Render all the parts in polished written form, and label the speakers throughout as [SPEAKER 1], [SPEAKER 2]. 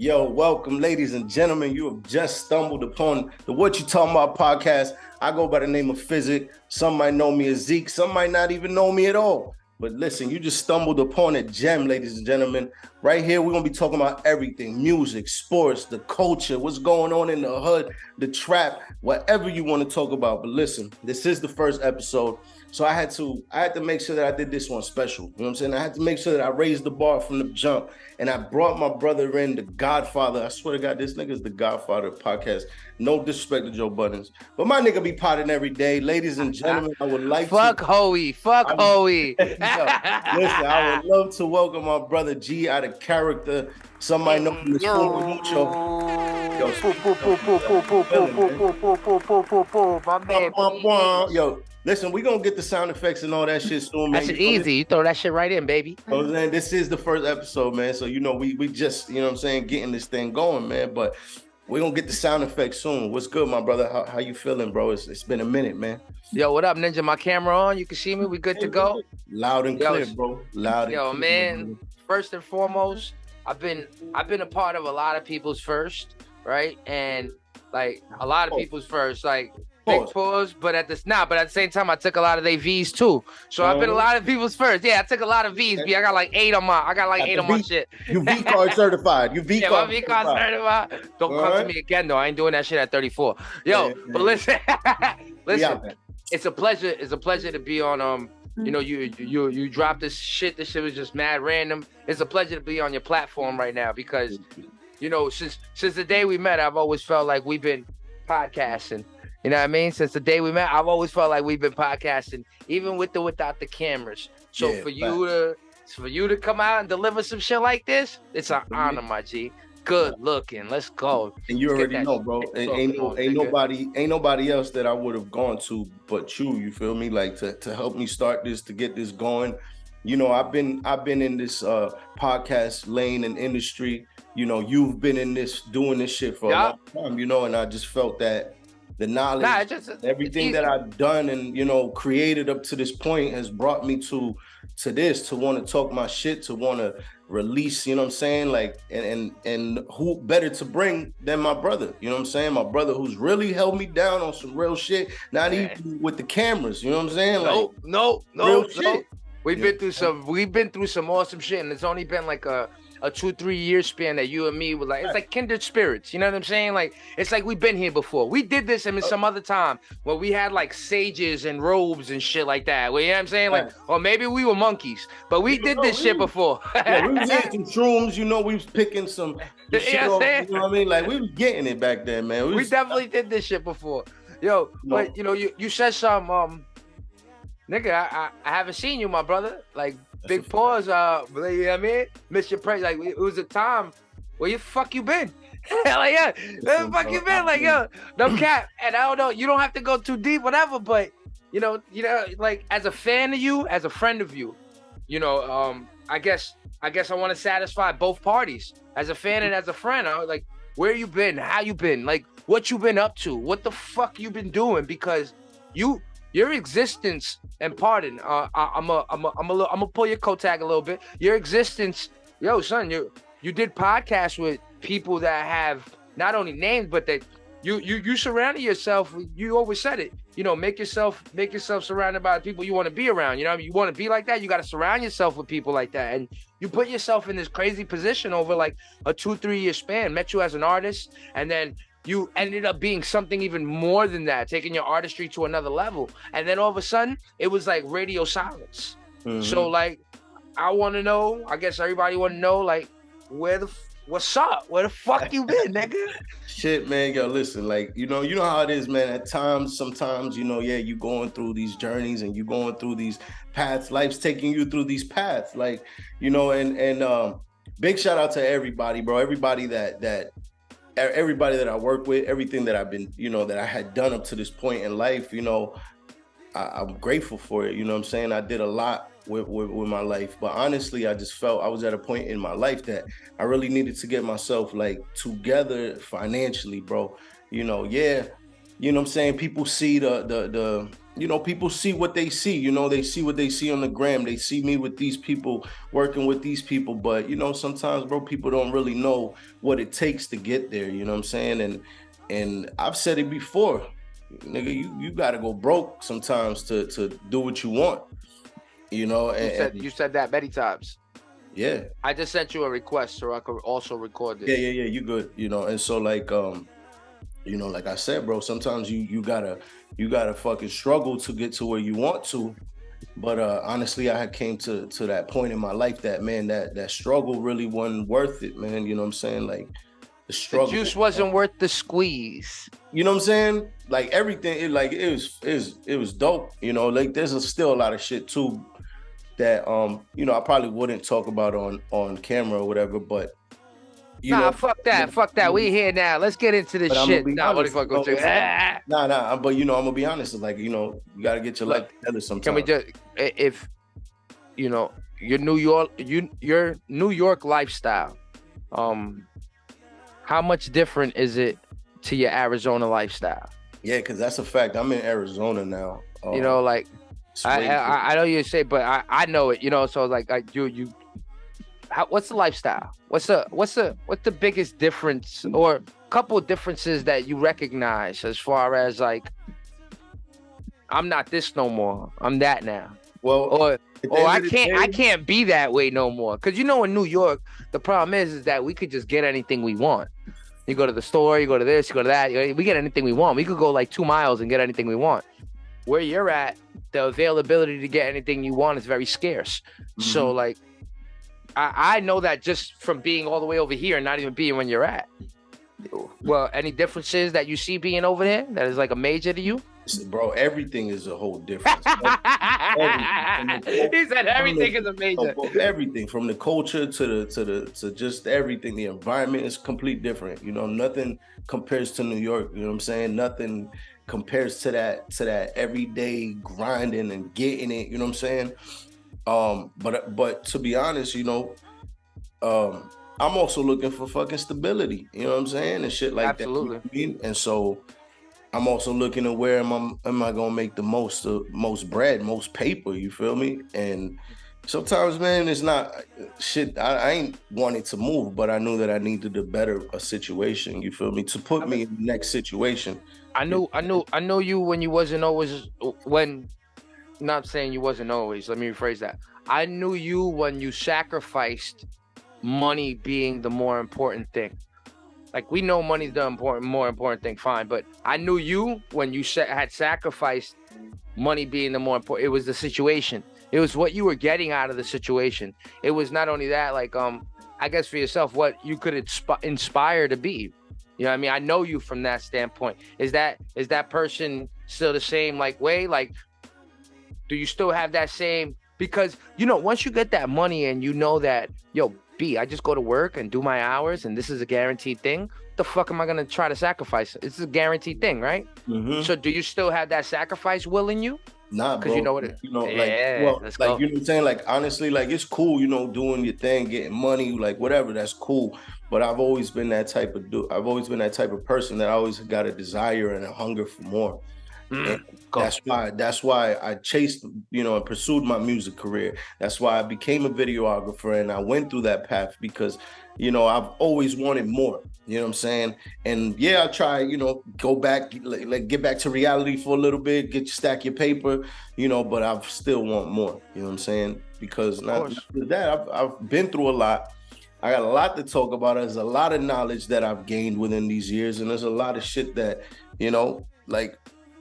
[SPEAKER 1] Yo, welcome, ladies and gentlemen. You have just stumbled upon the What You Talking About podcast. I go by the name of Physic. Some might know me as Zeke. Some might not even know me at all. But listen, you just stumbled upon a gem, ladies and gentlemen. Right here, we're going to be talking about everything: music, sports, the culture, what's going on in the hood, the trap, whatever you want to talk about. But listen, this is the first episode. So I had to make sure that I did this one special. You know what I'm saying? I had to make sure that I raised the bar from the jump. And I brought my brother in, the Godfather. I swear to God, this nigga's the Godfather of podcast. No disrespect to Joe Buttons. But my nigga be potting every day. Ladies and gentlemen, I would like
[SPEAKER 2] Fuck Hoey.
[SPEAKER 1] Listen, I would love to welcome my brother G out of Karacrt. Somebody know him as Yo, listen, we gonna get the sound effects and all that shit soon, man.
[SPEAKER 2] That's easy. You throw that shit right in, baby.
[SPEAKER 1] This is the first episode, man. So we just, you know what I'm saying, getting this thing going, man. But we're gonna get the sound effects soon. What's good, my brother? How you feeling, bro? It's been a minute, man.
[SPEAKER 2] Yo, what up, Ninja? My camera on. You can see me. We good to go.
[SPEAKER 1] Loud and clear, bro. Loud and clear.
[SPEAKER 2] Yo, man. First and foremost, I've been a part of a lot of people's first, right? And like a lot of people's first, like big pause, but at the same time, I took a lot of their V's too. So I've been a lot of people's first. Yeah, I took a lot of V's. B. I got like eight on my shit.
[SPEAKER 1] You V card certified. You V card.
[SPEAKER 2] My V card certified. Don't come to me again though. I ain't doing that shit at 34. Yo, but listen, it's a pleasure. It's a pleasure to be on. You know, you dropped this shit. This shit was just mad random. It's a pleasure to be on your platform right now because, you know, since the day we met, I've always felt like we've been podcasting. You know what I mean? Since the day we met, I've always felt like we've been podcasting, even with or without the cameras. So for you to come out and deliver some shit like this, it's an honor, my G. Good looking. Let's go.
[SPEAKER 1] And you already know, bro. Ain't nobody else that I would have gone to but you. You feel me? Like to help me start this, to get this going. You know, I've been in this podcast lane and industry. You know, you've been in this, doing this shit for a long time. You know, and I just felt that the knowledge, everything that I've done and, you know, created up to this point has brought me to this, to want to talk my shit, to want to release, you know what I'm saying? Like, and who better to bring than my brother, you know what I'm saying? My brother who's really held me down on some real shit, not even with the cameras, you know what I'm saying? Like,
[SPEAKER 2] no. Shit. We've been through some awesome shit, and it's only been like a 2-3 year span that you and me were like, it's like kindred spirits, you know what I'm saying? Like, it's like we've been here before. We did this some other time where we had like sages and robes and shit like that. Well, you know what I'm saying? Like, or maybe we were monkeys, but we did this shit before.
[SPEAKER 1] We was eating some shrooms, you know, we was picking some shit off, you know what I mean? Like, we was getting it back then, man.
[SPEAKER 2] We definitely did this shit before. Yo, but you know, you said some, nigga, I haven't seen you, my brother. Like, big pause, you know what I mean? Miss your praise. Like, it was a time where you been? Like, yeah, where the fuck you been? Like, yo, no cap. And I don't know, you don't have to go too deep, whatever, but, you know, like, as a fan of you, as a friend of you, you know, I guess I want to satisfy both parties. As a fan and as a friend, like, where you been? How you been? Like, what you been up to? What the fuck you been doing? Because your existence, and pardon, I'm gonna pull your coat tag a little bit. Your existence, yo, son, you did podcasts with people that have not only names, but that you surrounded yourself. You always said it. You know, make yourself surrounded by people you want to be around. You know, you want to be like that. You got to surround yourself with people like that. And you put yourself in this crazy position over like a 2-3 year span. Met you as an artist, and then you ended up being something even more than that, taking your artistry to another level. And then all of a sudden, it was like radio silence. Mm-hmm. So like, I want to know, I guess everybody want to know, like, what's up? Where the fuck you been, nigga?
[SPEAKER 1] Shit, man, yo, listen, like, you know how it is, man. At times, sometimes, you know, you going through these journeys and you going through these paths. Life's taking you through these paths, like, you know, and big shout out to everybody, bro. Everybody that I work with, everything that I've been, you know, that I had done up to this point in life, you know, I'm grateful for it. You know what I'm saying? I did a lot with my life, but honestly, I just felt I was at a point in my life that I really needed to get myself like together financially, bro. You know, you know what I'm saying? People see the you know, people see what they see, you know, they see what they see on the gram. They see me with these people, working with these people. But, you know, sometimes, bro, people don't really know what it takes to get there. You know what I'm saying? And I've said it before, nigga, you got to go broke sometimes to do what you want, you know?
[SPEAKER 2] You said that many times.
[SPEAKER 1] Yeah.
[SPEAKER 2] I just sent you a request so I could also record this.
[SPEAKER 1] Yeah, you good, you know? And so like, you know, like I said, bro, sometimes you gotta fucking struggle to get to where you want to. But honestly, I had came to that point in my life that, man, that struggle really wasn't worth it, man. You know what I'm saying? Like the struggle.
[SPEAKER 2] The juice wasn't worth the squeeze.
[SPEAKER 1] You know what I'm saying? Like everything, it was dope. You know, like there's still a lot of shit too that you know, I probably wouldn't talk about on camera or whatever, but
[SPEAKER 2] fuck that. We here now. Let's get into this shit. Nah, what the fuck?
[SPEAKER 1] Nah. But you know, I'm gonna be honest. It's like, you know, you gotta get your life together sometimes.
[SPEAKER 2] Can we just, if you know, your New York lifestyle, how much different is it to your Arizona lifestyle?
[SPEAKER 1] Yeah, because that's a fact. I'm in Arizona now.
[SPEAKER 2] You know, like I know you say, but I know it. You know, so like you. What's the lifestyle? What's the biggest difference or couple of differences that you recognize as far as like, I'm not this no more, I'm that now.
[SPEAKER 1] Well,
[SPEAKER 2] or I can't be that way no more. Cause you know, in New York, the problem is that we could just get anything we want. You go to the store, you go to this, you go to that, we get anything we want. We could go like 2 miles and get anything we want. Where you're at, the availability to get anything you want is very scarce. Mm-hmm. So like, I know that just from being all the way over here and not even being when you're at. Well, any differences that you see being over there that is like a major to you?
[SPEAKER 1] Bro, everything is a whole difference.
[SPEAKER 2] He said everything is a major.
[SPEAKER 1] Everything from the culture to just everything. The environment is completely different. You know, nothing compares to New York. You know what I'm saying? Nothing compares to that everyday grinding and getting it. You know what I'm saying? But to be honest, you know, I'm also looking for fucking stability, you know what I'm saying, and shit like
[SPEAKER 2] Absolutely.
[SPEAKER 1] That. You know what I mean? And so I'm also looking at where am I gonna make the most bread, most paper, you feel me? And sometimes, man, it's not shit. I ain't wanting to move, but I knew that I needed to better a situation, you feel me, to put me in the next situation.
[SPEAKER 2] I know you when you wasn't always not saying you wasn't always, let me rephrase that. I knew you when you sacrificed money being the more important thing. Like, we know money's the more important thing, fine. But I knew you when you had sacrificed money being the more important. It was the situation. It was what you were getting out of the situation. It was not only that, like, I guess for yourself, what you could inspire to be. You know what I mean? I know you from that standpoint. Is that person still the same, like, way? Like, do you still have that same? Because, you know, once you get that money and you know that, yo, I just go to work and do my hours and this is a guaranteed thing, what the fuck am I going to try to sacrifice? It's a guaranteed thing, right? Mm-hmm. So do you still have that sacrifice will in you?
[SPEAKER 1] Nah, bro.
[SPEAKER 2] Because you know what it,
[SPEAKER 1] you know,
[SPEAKER 2] yeah,
[SPEAKER 1] like, well, like, go. You know what I'm saying? Like, honestly, like, it's cool, you know, doing your thing, getting money, like, whatever, that's cool. But I've always been that type of person that always got a desire and a hunger for more. That's why I chased, you know, and pursued my music career. That's why I became a videographer and I went through that path because, you know, I've always wanted more. You know what I'm saying? And yeah, I try, you know, go back, like get back to reality for a little bit, stack your paper, you know, but I still want more. You know what I'm saying? Because not that I've been through a lot. I got a lot to talk about. There's a lot of knowledge that I've gained within these years, and there's a lot of shit that, you know, like.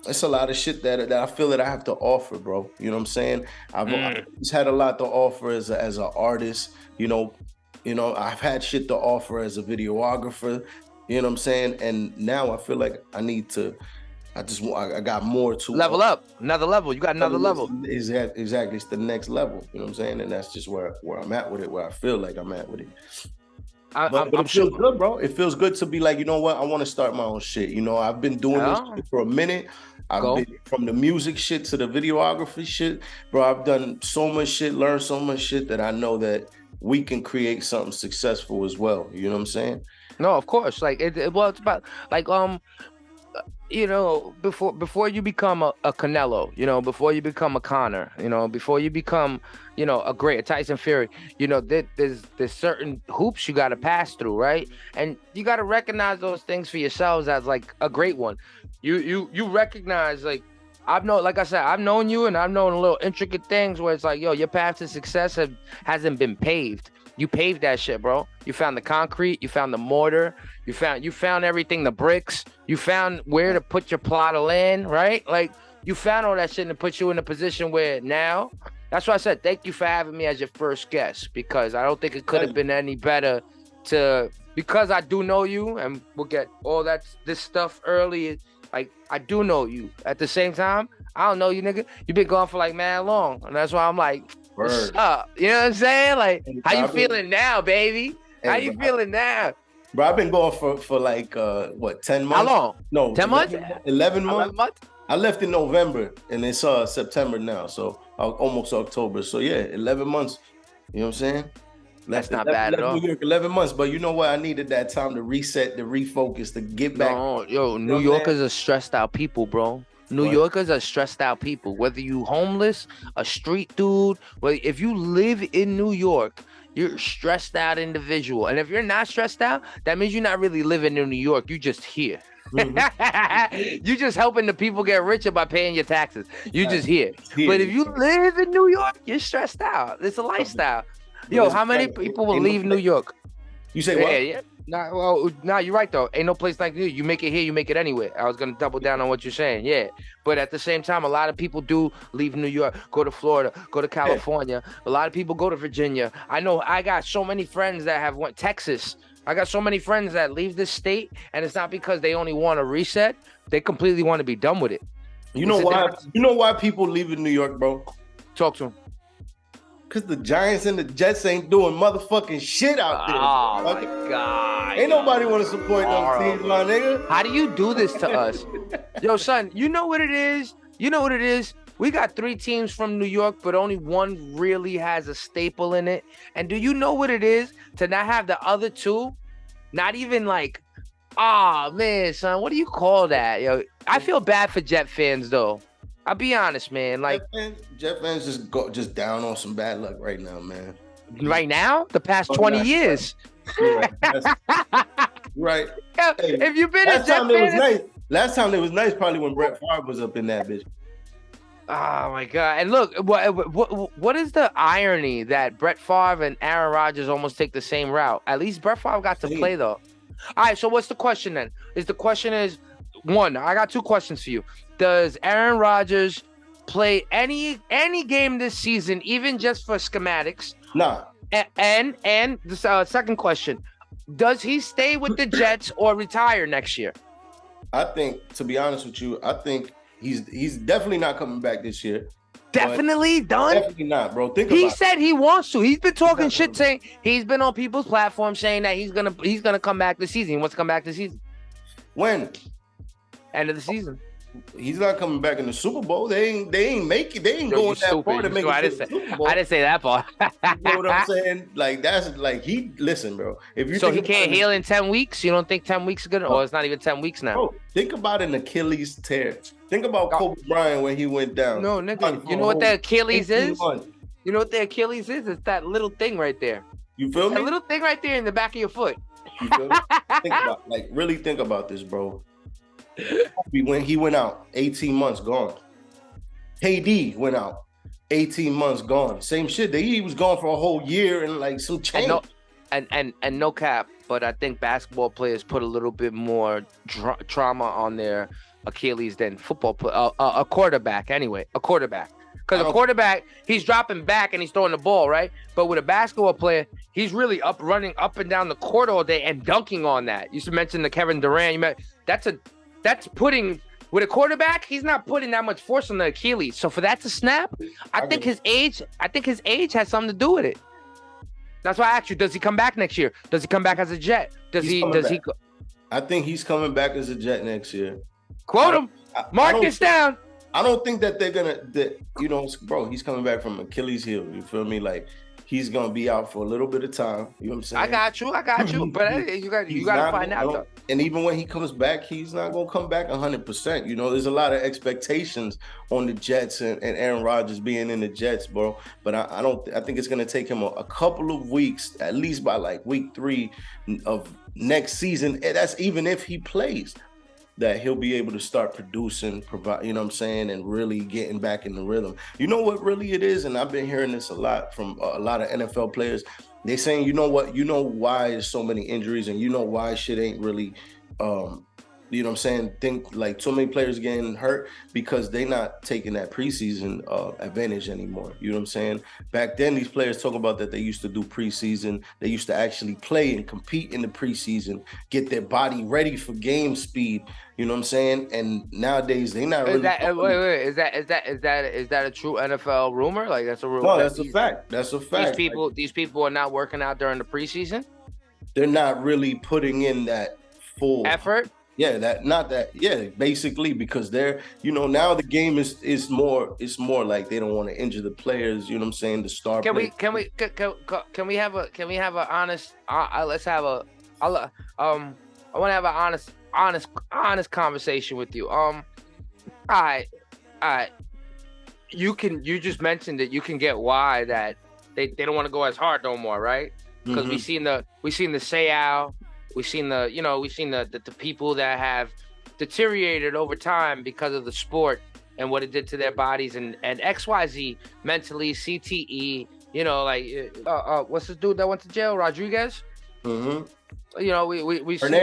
[SPEAKER 1] It's a lot of shit that I feel that I have to offer, bro. You know what I'm saying? I've always had a lot to offer as an artist. You know, I've had shit to offer as a videographer. You know what I'm saying? And now I feel like I got more to
[SPEAKER 2] level up, another level. You got another level.
[SPEAKER 1] Exactly. It's the next level. You know what I'm saying? And that's just where I'm at with it, where I feel like I'm at with it. But it feels good, bro. It feels good to be like, you know what? I want to start my own shit. You know, I've been doing this shit for a minute. I've been from the music shit to the videography shit, bro. I've done so much shit, learned so much shit that I know that we can create something successful as well. You know what I'm saying?
[SPEAKER 2] No, of course. Like it's about like you know, before you become a Canelo, you know, before you become a Conor, you know, before you become, you know, a Tyson Fury, you know, there's certain hoops you got to pass through, right? And you got to recognize those things for yourselves as like a great one. You recognize, like, like I said, I've known you, and I've known little intricate things where it's like, yo, your path to success hasn't been paved. You paved that shit, bro. You found the concrete, you found the mortar, you found everything, the bricks, you found where to put your plot of land, right? Like, you found all that shit and put you in a position where now, that's why I said thank you for having me as your first guest, because I don't think it could have been any better because I do know you, and we'll get all this stuff early. Like, I do know you. At the same time, I don't know you, nigga. You been gone for like mad long, and that's why I'm like, what's up? You know what I'm saying? Like, how you feeling now, baby? How you feeling now?
[SPEAKER 1] Bro, I've been going for like, 10 months?
[SPEAKER 2] How long?
[SPEAKER 1] No,
[SPEAKER 2] 10 months?
[SPEAKER 1] 11 months? 11 months? I left in November, and it's September now, so almost October. So yeah, 11 months. You know what I'm saying?
[SPEAKER 2] That's not bad at all.
[SPEAKER 1] New York, 11 months, but you know what? I needed that time to reset, to refocus, to get back.
[SPEAKER 2] No, yo, New Yorkers are stressed out people, bro. New Yorkers are stressed out people. Whether you homeless, a street dude, if you live in New York, you're a stressed out individual. And if you're not stressed out, that means you're not really living in New York. You just here. Mm-hmm. You just helping the people get richer by paying your taxes. You just here. But if you live in New York, you're stressed out. It's a lifestyle. Yo, how many people will leave New York?
[SPEAKER 1] You say what?
[SPEAKER 2] Yeah. Nah, you're right though. Ain't no place like New York. You make it here, you make it anywhere. I was gonna double down on what you're saying. Yeah, but at the same time, a lot of people do leave New York, go to Florida, go to California. Yeah. A lot of people go to Virginia. I know. I got so many friends that have went Texas. I got so many friends that leave this state, and it's not because they only want to reset. They completely want to be done with it.
[SPEAKER 1] You know why? You know why people leave in New York, bro?
[SPEAKER 2] Talk to them.
[SPEAKER 1] Because the Giants and the Jets ain't doing motherfucking shit out there.
[SPEAKER 2] Oh, my God.
[SPEAKER 1] Ain't nobody want to support them teams, my nigga.
[SPEAKER 2] How do you do this to us? Yo, son, you know what it is? You know what it is? We got 3 teams from New York, but only one really has a staple in it. And do you know what it is to not have the other 2? Not even like, oh, man, son, what do you call that? Yo, I feel bad for Jet fans, though. I'll be honest, man. Like,
[SPEAKER 1] Jet fans just down on some bad luck right now, man.
[SPEAKER 2] Right now, the past 20 years.
[SPEAKER 1] Right. Right.
[SPEAKER 2] Yeah, hey, if you've been a Jet fan,
[SPEAKER 1] last time it was nice, probably when Brett Favre was up in that bitch.
[SPEAKER 2] Oh my God! And look, what is the irony that Brett Favre and Aaron Rodgers almost take the same route? At least Brett Favre got to play though. All right, so what's the question then? The question is one. I got 2 questions for you. Does Aaron Rodgers play any game this season, even just for schematics?
[SPEAKER 1] Nah.
[SPEAKER 2] And the second question: does he stay with the Jets or retire next year?
[SPEAKER 1] I think, to be honest with you, I think he's definitely not coming back this year.
[SPEAKER 2] Definitely done?
[SPEAKER 1] Definitely not, bro.
[SPEAKER 2] He said he wants to. He's been talking shit, saying he's been on people's platforms saying that he's gonna come back this season. He wants to come back this season.
[SPEAKER 1] When?
[SPEAKER 2] End of the season.
[SPEAKER 1] He's not coming back in the Super Bowl. They ain't going that far to make it to the Super Bowl.
[SPEAKER 2] I didn't say that part.
[SPEAKER 1] You know what I'm saying? Like, that's like, listen, bro. If you
[SPEAKER 2] he can't heal in 10 weeks? You don't think 10 weeks is good? Or it's not even 10 weeks now?
[SPEAKER 1] Bro, think about an Achilles tear. Think about Kobe Bryant when he went down.
[SPEAKER 2] No, nigga. You know what the Achilles is? You know what the Achilles is? It's that little thing right there.
[SPEAKER 1] You feel me?
[SPEAKER 2] That little thing right there in the back of your foot.
[SPEAKER 1] You feel me? Really think about this, bro. When he went out, 18 months gone. KD went out, 18 months gone. Same shit. He was gone for a whole year and like some change.
[SPEAKER 2] And no cap, but I think basketball players put a little bit more trauma on their Achilles than football. A quarterback, anyway. A quarterback. Because a quarterback, he's dropping back and he's throwing the ball, right? But with a basketball player, he's really running up and down the court all day and dunking on that. You mentioned the Kevin Durant. That's putting, with a quarterback, he's not putting that much force on the Achilles. So for that to snap, I think his age has something to do with it. That's why I asked you, does he come back next year? Does he come back as a Jet?
[SPEAKER 1] I think he's coming back as a Jet next year.
[SPEAKER 2] Quote him. Mark this down.
[SPEAKER 1] I don't think that they're gonna, bro, he's coming back from Achilles heel. You feel me? Like, he's gonna be out for a little bit of time. You know what I'm saying?
[SPEAKER 2] I got you. But you got to find out though.
[SPEAKER 1] And even when he comes back, he's not gonna come back 100%. You know, there's a lot of expectations on the Jets and Aaron Rodgers being in the Jets, bro. But I think it's gonna take him a couple of weeks, at least by like week 3 of next season. And that's even if he plays, that he'll be able to start producing, provide, you know what I'm saying, and really getting back in the rhythm. You know what really it is, and I've been hearing this a lot from a lot of NFL players. They saying, you know what, you know why there's so many injuries, and you know why shit ain't really, you know what I'm saying, think like so many players getting hurt because they not taking that preseason advantage anymore. You know what I'm saying? Back then, these players talk about that they used to do preseason. They used to actually play and compete in the preseason, get their body ready for game speed. You know what I'm saying? And nowadays they not really.
[SPEAKER 2] Is that a true NFL rumor? Like that's a rumor?
[SPEAKER 1] No, that's a fact. That's a fact.
[SPEAKER 2] These people are not working out during the preseason.
[SPEAKER 1] They're not really putting in that full
[SPEAKER 2] effort.
[SPEAKER 1] Yeah, basically because they're, you know, now the game is more like they don't want to injure the players, you know what I'm saying, the star players. Can we have a honest I want to have an honest conversation with you. All right. You just mentioned that you can get why that they don't want to go as hard no more, right? Because we seen the Sayal. We've seen the people that have deteriorated over time because of the sport and what it did to their bodies and XYZ mentally, CTE, you know, like what's this dude that went to jail? Rodriguez? You know, we seen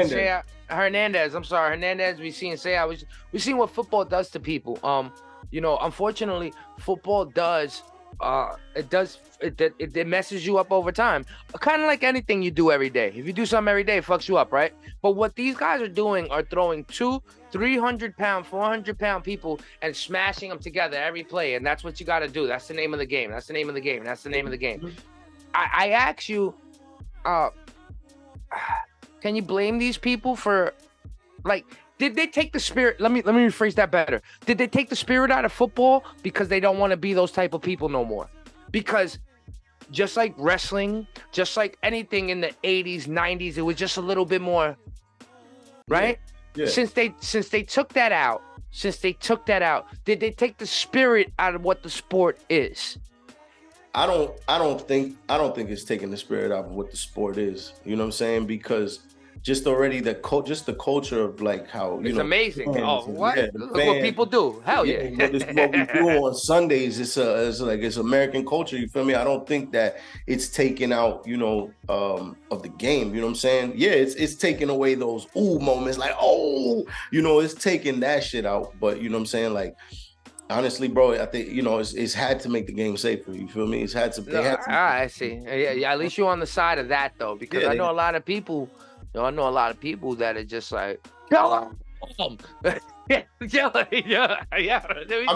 [SPEAKER 1] Hernandez. I'm sorry, Hernandez. We seen Sayal. We seen what football does to people. You know, unfortunately, football does. It messes you up over time, kind of like anything you do every day. If you do something every day, it fucks you up, right? But what these guys are doing are throwing 200-300-pound, 400-pound people and smashing them together every play, and that's what you got to do. That's the name of the game. I ask you, can you blame these people for, like, did they take the spirit? Let me rephrase that better. Did they take the spirit out of football because they don't want to be those type of people no more? Because just like wrestling, just like anything in the 80s, 90s, it was just a little bit more, right? Yeah. Since they took that out, did they take the spirit out of what the sport is? I don't think it's taking the spirit out of what the sport is. You know what I'm saying? Because just already the culture of like how
[SPEAKER 2] it's amazing. What? Yeah, look what people do. Hell yeah!
[SPEAKER 1] You know, this is what we do on Sundays. It's American culture. You feel me? I don't think that it's taken out, you know, of the game. You know what I'm saying? Yeah, it's taking away those moments, like you know, it's taking that shit out. But you know what I'm saying? Like, honestly, bro, I think, you know, it's had to make the game safer. You feel me? It's had to.
[SPEAKER 2] I see. Yeah, at least you're on the side of that though, because I know a lot of people. I know a lot of people that are just like, kill him. Yeah.
[SPEAKER 1] I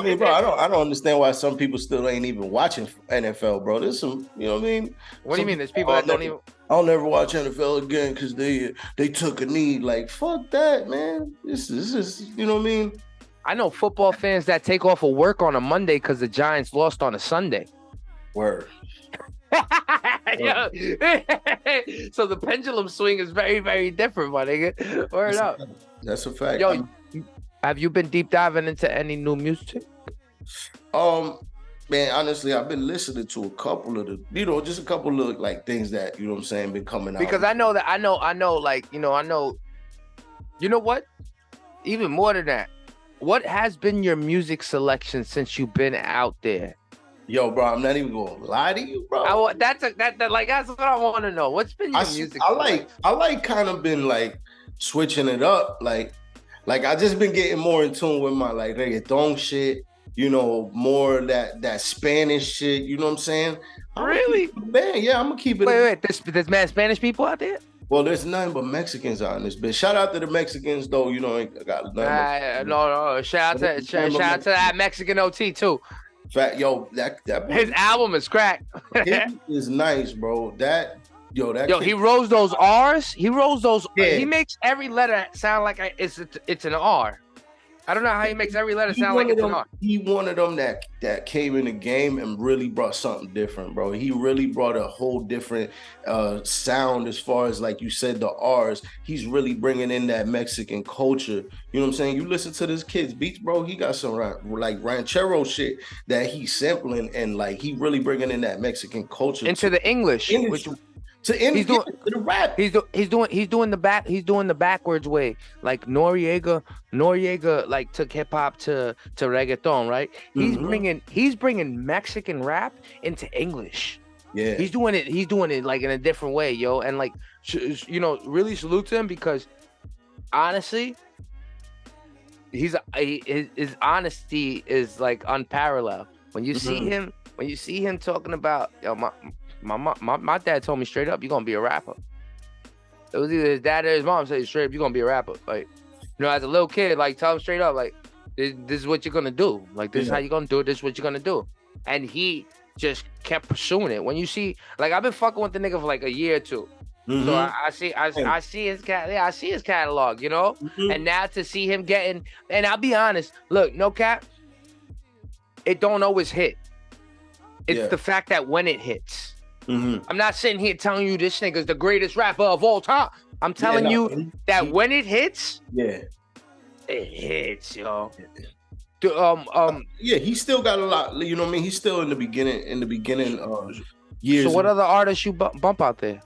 [SPEAKER 1] mean, bro, I don't understand why some people still ain't even watching NFL, bro. There's some, you know what I mean?
[SPEAKER 2] What do you mean? There's people that don't even.
[SPEAKER 1] I'll never watch NFL again because they took a knee. Like, fuck that, man. This is, you know what I mean?
[SPEAKER 2] I know football fans that take off of work on a Monday because the Giants lost on a Sunday.
[SPEAKER 1] Word.
[SPEAKER 2] Yo. So the pendulum swing is very, very different, my nigga. Word up.
[SPEAKER 1] That's a fact.
[SPEAKER 2] Yo, have you been deep diving into any new music?
[SPEAKER 1] Man, honestly, I've been listening to a couple of the, you know, just a couple of like things that, you know what I'm saying, been coming out.
[SPEAKER 2] Because I know, like, you know what? Even more than that, what has been your music selection since you've been out there?
[SPEAKER 1] Yo, bro, I'm not even gonna lie to you, bro.
[SPEAKER 2] That's what I want to know. What's been your music?
[SPEAKER 1] I like kind of been like switching it up, like I just been getting more in tune with my like reggaeton shit, you know, more that Spanish shit. You know what I'm saying?
[SPEAKER 2] Really?
[SPEAKER 1] Man, yeah, I'm gonna keep it.
[SPEAKER 2] Wait, there's mad Spanish people out there?
[SPEAKER 1] Well, there's nothing but Mexicans out in this bitch. Shout out to the Mexicans, though. You know, I got nothing.
[SPEAKER 2] No. Shout out to that Mexican OT too.
[SPEAKER 1] Fact, yo, that
[SPEAKER 2] his album is crack.
[SPEAKER 1] It is nice, bro.
[SPEAKER 2] He rolls those R's. He rolls those.
[SPEAKER 1] Yeah.
[SPEAKER 2] He makes every letter sound like it's an R. I don't know how he makes every letter
[SPEAKER 1] He
[SPEAKER 2] sound like it's an R.
[SPEAKER 1] He one of them that came in the game and really brought something different, bro. He really brought a whole different sound as far as, like you said, the R's. He's really bringing in that Mexican culture. You know what I'm saying? You listen to this kid's beats, bro. He got some like ranchero shit that he's sampling, and like he really bringing in that Mexican culture
[SPEAKER 2] into the English.
[SPEAKER 1] He's doing the rap.
[SPEAKER 2] He's doing the backwards way. Like Noriega like took hip hop to reggaeton, right? He's bringing Mexican rap into English.
[SPEAKER 1] Yeah,
[SPEAKER 2] he's doing it like in a different way, yo. And like, you know, really salute to him, because honestly, his honesty is like unparalleled. When you see him talking about, yo, my dad told me straight up, you're gonna be a rapper. It was either his dad or his mom said straight up, you're gonna be a rapper. Like, you know, as a little kid, like, tell him straight up, like, this is what you're gonna do. Like, this is how you're gonna do it. This is what you're gonna do. And he just kept pursuing it. When you see, like, I've been fucking with the nigga for like a year or two. So I see his catalog, you know. And now to see him getting, and I'll be honest, look, no cap, it don't always hit. It's the fact that when it hits. I'm not sitting here telling you this nigga's the greatest rapper of all time. I'm telling you that when it hits, it hits, yo.
[SPEAKER 1] He still got a lot. You know what I mean? He's still in the beginning. Years.
[SPEAKER 2] So what other artists you bump out there?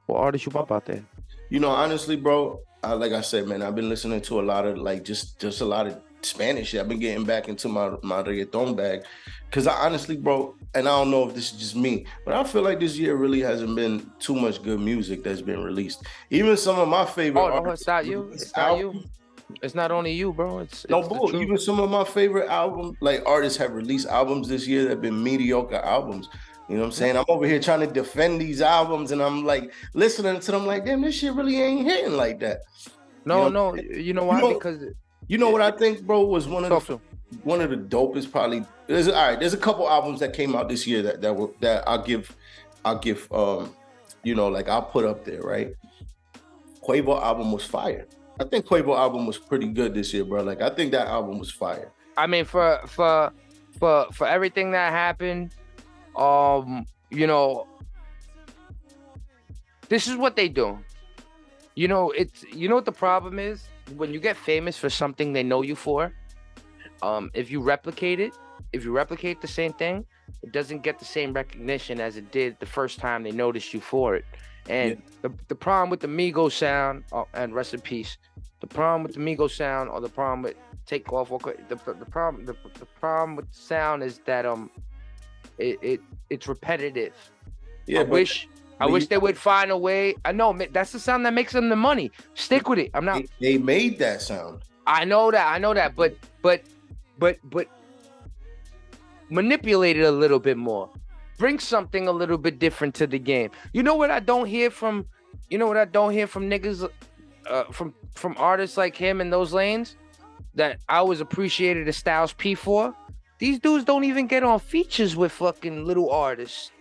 [SPEAKER 2] What artists you bump out there?
[SPEAKER 1] You know, honestly, bro, like I said, man, I've been listening to a lot of like just a lot of Spanish shit. I've been getting back into my reggaeton bag, because I honestly, bro, and I don't know if this is just me, but I feel like this year really hasn't been too much good music that's been released. Even some of my favorite artists,
[SPEAKER 2] it's not you. It's not you. It's not only you, bro. It's
[SPEAKER 1] bull. Even some of my favorite albums, like artists, have released albums this year that have been mediocre albums. You know what I'm saying? I'm over here trying to defend these albums, and I'm like listening to them like, damn, this shit really ain't hitting like that.
[SPEAKER 2] No. You know why? Because
[SPEAKER 1] you know what I think, bro, was one of the dopest probably. There's a couple albums that came out this year that I'll give you know, like I'll put up there, right? Quavo album was fire. I think Quavo album was pretty good this year, bro. Like I think that album was fire.
[SPEAKER 2] I mean, for everything that happened, you know, this is what they do. You know, you know what the problem is? When you get famous for something they know you for, if you replicate the same thing, it doesn't get the same recognition as it did the first time they noticed you for it. And the problem with the Migos sound, and rest in peace, the problem with the Migos sound, or the problem with Takeoff, the problem with the sound is that it's repetitive. I wish they would find a way. I know that's the sound that makes them the money. Stick with it. I'm not.
[SPEAKER 1] They made that sound.
[SPEAKER 2] I know that, but manipulate it a little bit more. Bring something a little bit different to the game. You know what I don't hear from? You know what I don't hear from niggas, from artists like him in those lanes, that I always appreciated the Styles P for. These dudes don't even get on features with fucking little artists.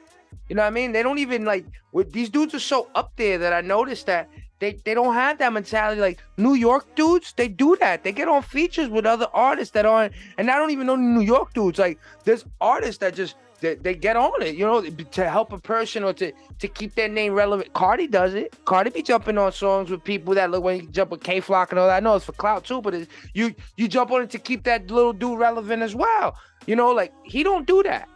[SPEAKER 2] You know what I mean? They don't even like. These dudes are so up there that I noticed that they don't have that mentality. Like New York dudes, they do that. They get on features with other artists that aren't, and I don't even know New York dudes. Like there's artists that just they get on it, you know, to help a person or to keep their name relevant. Cardi does it. Cardi be jumping on songs with people that look, when you jump with K-Flock and all that. I know it's for clout too, but you jump on it to keep that little dude relevant as well. You know, like he don't do that.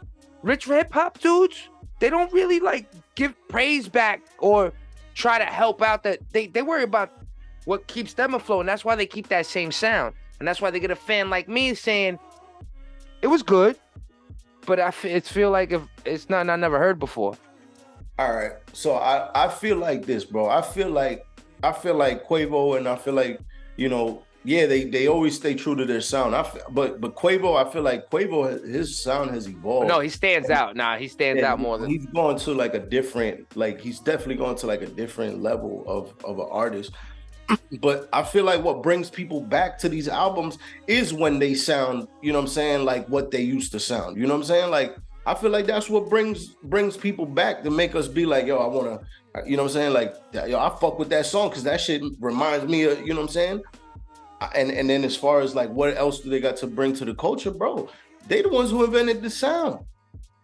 [SPEAKER 2] Rich hip hop dudes, they don't really like give praise back or try to help out. That they worry about what keeps them afloat, and that's why they keep that same sound, and that's why they get a fan like me saying it was good. But I feel like if it's not, I never heard before.
[SPEAKER 1] All right, so I feel like this, bro. I feel like Quavo, and I feel like, you know, yeah, they always stay true to their sound. But Quavo, I feel like Quavo, his sound has evolved.
[SPEAKER 2] No, he stands out. Nah, he stands out more than
[SPEAKER 1] he's going to like a different, like he's definitely going to like a different level of an artist. But I feel like what brings people back to these albums is when they sound, you know what I'm saying, like what they used to sound. You know what I'm saying? Like I feel like that's what brings people back, to make us be like, yo, I want to, you know what I'm saying? Like, yo, I fuck with that song because that shit reminds me of, you know what I'm saying? And then as far as like what else do they got to bring to the culture, bro? They the ones who invented the sound.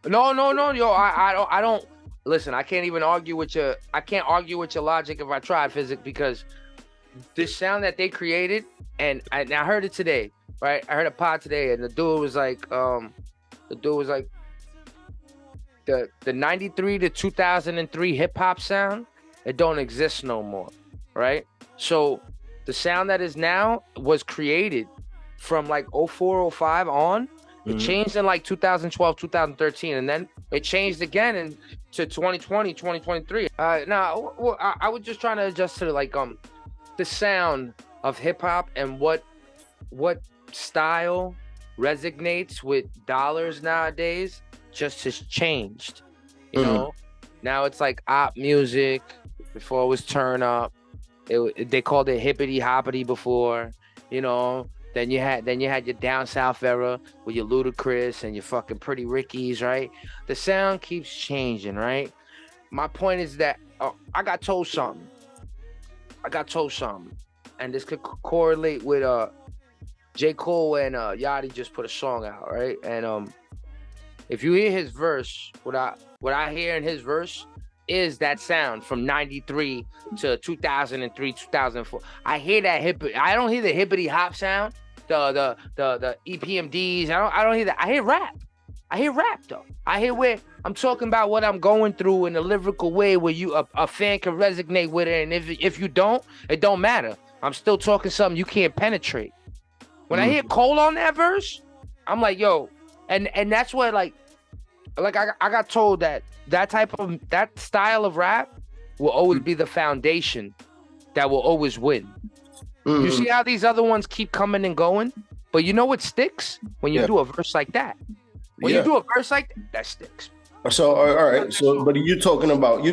[SPEAKER 2] No, yo, I don't listen. I can't even argue with your. I can't argue with your logic if I try, Physic, because this sound that they created, and I heard it today, right? I heard a pod today, and the dude was like, the 93 to 2003 hip hop sound, it don't exist no more, right? So the sound that is now was created from like 04, 05 on. It changed in like 2012, 2013, and then it changed again in to 2020, 2023. Now, I was just trying to adjust to like the sound of hip hop and what style resonates with dollars nowadays just has changed. You know, now it's like op music. Before it was turn up. They called it hippity hoppity before, you know. Then you had your down south era with your Ludacris and your fucking Pretty Rickies, right? The sound keeps changing, right? My point is that I got told something, and this could correlate with J. Cole and Yachty just put a song out, right? And if you hear his verse, what I hear in his verse is that sound from 93 to 2003, 2004. I hear that I don't hear the hippity hop sound, the EPMDs. I don't hear that. I hear rap. Though. I hear where I'm talking about what I'm going through in a lyrical way where a fan can resonate with it, and if you don't, it don't matter. I'm still talking something you can't penetrate. When I hear Cole on that verse, I'm like, yo, and that's what like I got told that style of rap will always be the foundation that will always win. You see how these other ones keep coming and going, but you know what sticks when you do a verse like that. When you do a verse like that sticks.
[SPEAKER 1] So all right. So, but are you talking about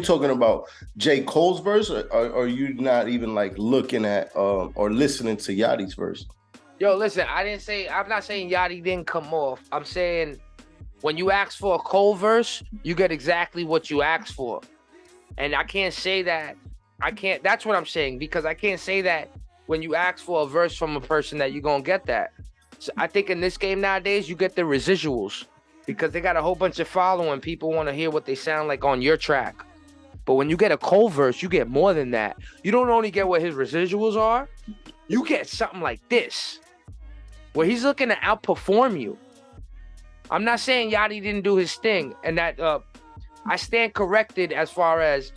[SPEAKER 1] J. Cole's verse, or are you not even like looking at or listening to Yachty's verse?
[SPEAKER 2] Yo, listen, I'm not saying Yachty didn't come off. I'm saying when you ask for a Cole verse, you get exactly what you asked for. And I can't say that. That's what I'm saying, because I can't say that when you ask for a verse from a person that you're going to get that. So I think in this game nowadays, you get the residuals because they got a whole bunch of following. People want to hear what they sound like on your track. But when you get a Cole verse, you get more than that. You don't only get what his residuals are. You get something like this, where he's looking to outperform you. I'm not saying Yachty didn't do his thing, and that I stand corrected as far as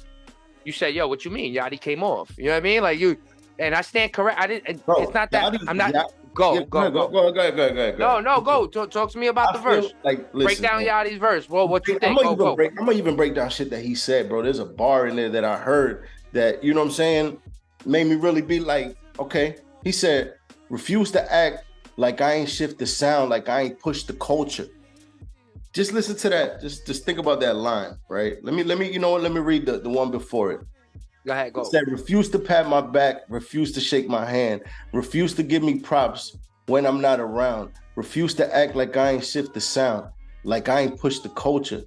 [SPEAKER 2] you said, yo, what you mean? Yachty came off. You know what I mean? Like you, and I stand correct. I didn't. Bro, it's not that Yachty, I'm not. Go.
[SPEAKER 1] Go ahead.
[SPEAKER 2] No, go. Talk to me about the verse.
[SPEAKER 1] Like, listen,
[SPEAKER 2] break down Yachty's verse. Well, what you think?
[SPEAKER 1] I'm gonna even break down shit that he said, bro. There's a bar in there that I heard that, you know what I'm saying, made me really be like, okay. He said, refuse to act like I ain't shift the sound, like I ain't push the culture. Just listen to that. Just think about that line, right? Let me, you know what? Let me read the one before it.
[SPEAKER 2] Go ahead, go.
[SPEAKER 1] It said, refuse to pat my back, refuse to shake my hand, refuse to give me props when I'm not around, refuse to act like I ain't shift the sound, like I ain't push the culture,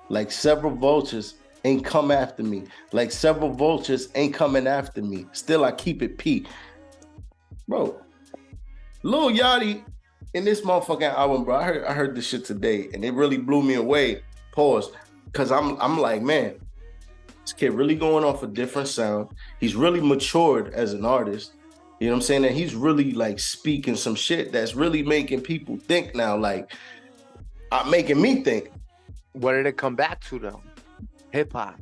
[SPEAKER 1] like several vultures ain't come after me, like several vultures ain't coming after me. Still, I keep it P. Bro, Lil Yachty in this motherfucking album, bro, I heard this shit today, and it really blew me away. Pause, because I'm like, man, this kid really going off a different sound. He's really matured as an artist. You know what I'm saying? And he's really like speaking some shit that's really making people think now, like making me think.
[SPEAKER 2] What did it come back to though? Hip hop.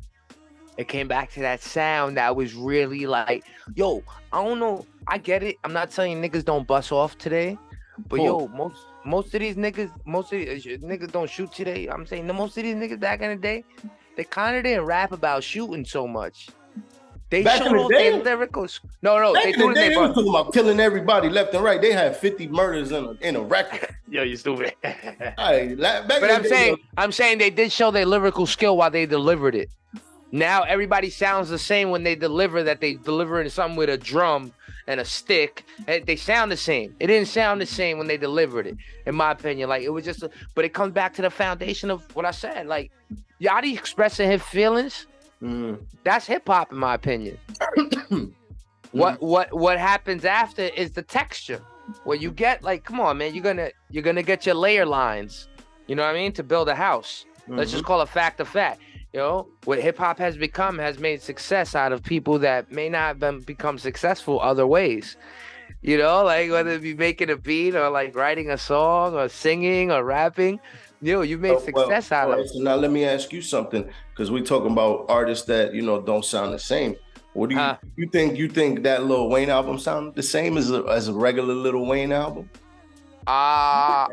[SPEAKER 2] It came back to that sound that was really like, yo, I don't know. I get it. I'm not telling you niggas don't bust off today, but yo, most of these niggas don't shoot today. I'm saying most of these niggas back in the day, they kind of didn't rap about shooting so much. They
[SPEAKER 1] back
[SPEAKER 2] showed all their lyricals. No,
[SPEAKER 1] they do. They were talking about killing everybody left and right. They had 50 murders in a record.
[SPEAKER 2] Yo, you stupid.
[SPEAKER 1] But
[SPEAKER 2] I'm saying they did show their lyrical skill while they delivered it. Now everybody sounds the same when they deliver that they deliver something with a drum and a stick. They sound the same. It didn't sound the same when they delivered it, in my opinion. Like it was just, but it comes back to the foundation of what I said. Like Yachty expressing his feelings. That's hip hop, in my opinion. What happens after is the texture. Where you get like, come on, man, you're gonna get your layer lines. You know what I mean? To build a house. Let's just call it fact of fact. You know, what hip hop has become has made success out of people that may not have become successful other ways. You know, like whether it be making a beat or like writing a song or singing or rapping, you know, you've made success out of it.
[SPEAKER 1] So now let me ask you something, because we're talking about artists that, you know, don't sound the same. What do you think? You think that Lil Wayne album sounded the same as a regular Lil Wayne album? I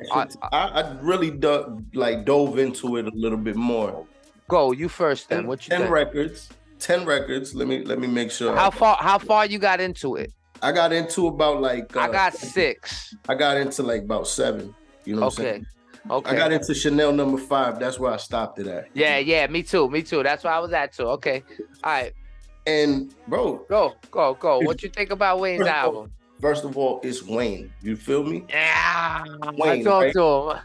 [SPEAKER 1] really dove into it a little bit more.
[SPEAKER 2] Go, you first then. What you
[SPEAKER 1] 10 records. 10 records. Let me make sure.
[SPEAKER 2] How far you got into it?
[SPEAKER 1] I got into about like
[SPEAKER 2] I got 6.
[SPEAKER 1] I got into like about 7. You know what I'm saying?
[SPEAKER 2] Okay.
[SPEAKER 1] I got into Chanel No. 5. That's where I stopped it at.
[SPEAKER 2] Yeah, me too. That's where I was at too. Okay. All right.
[SPEAKER 1] And bro,
[SPEAKER 2] go. What you think about Wayne's album?
[SPEAKER 1] First of all, it's Wayne. You feel me?
[SPEAKER 2] Yeah.
[SPEAKER 1] Wayne,
[SPEAKER 2] I talked to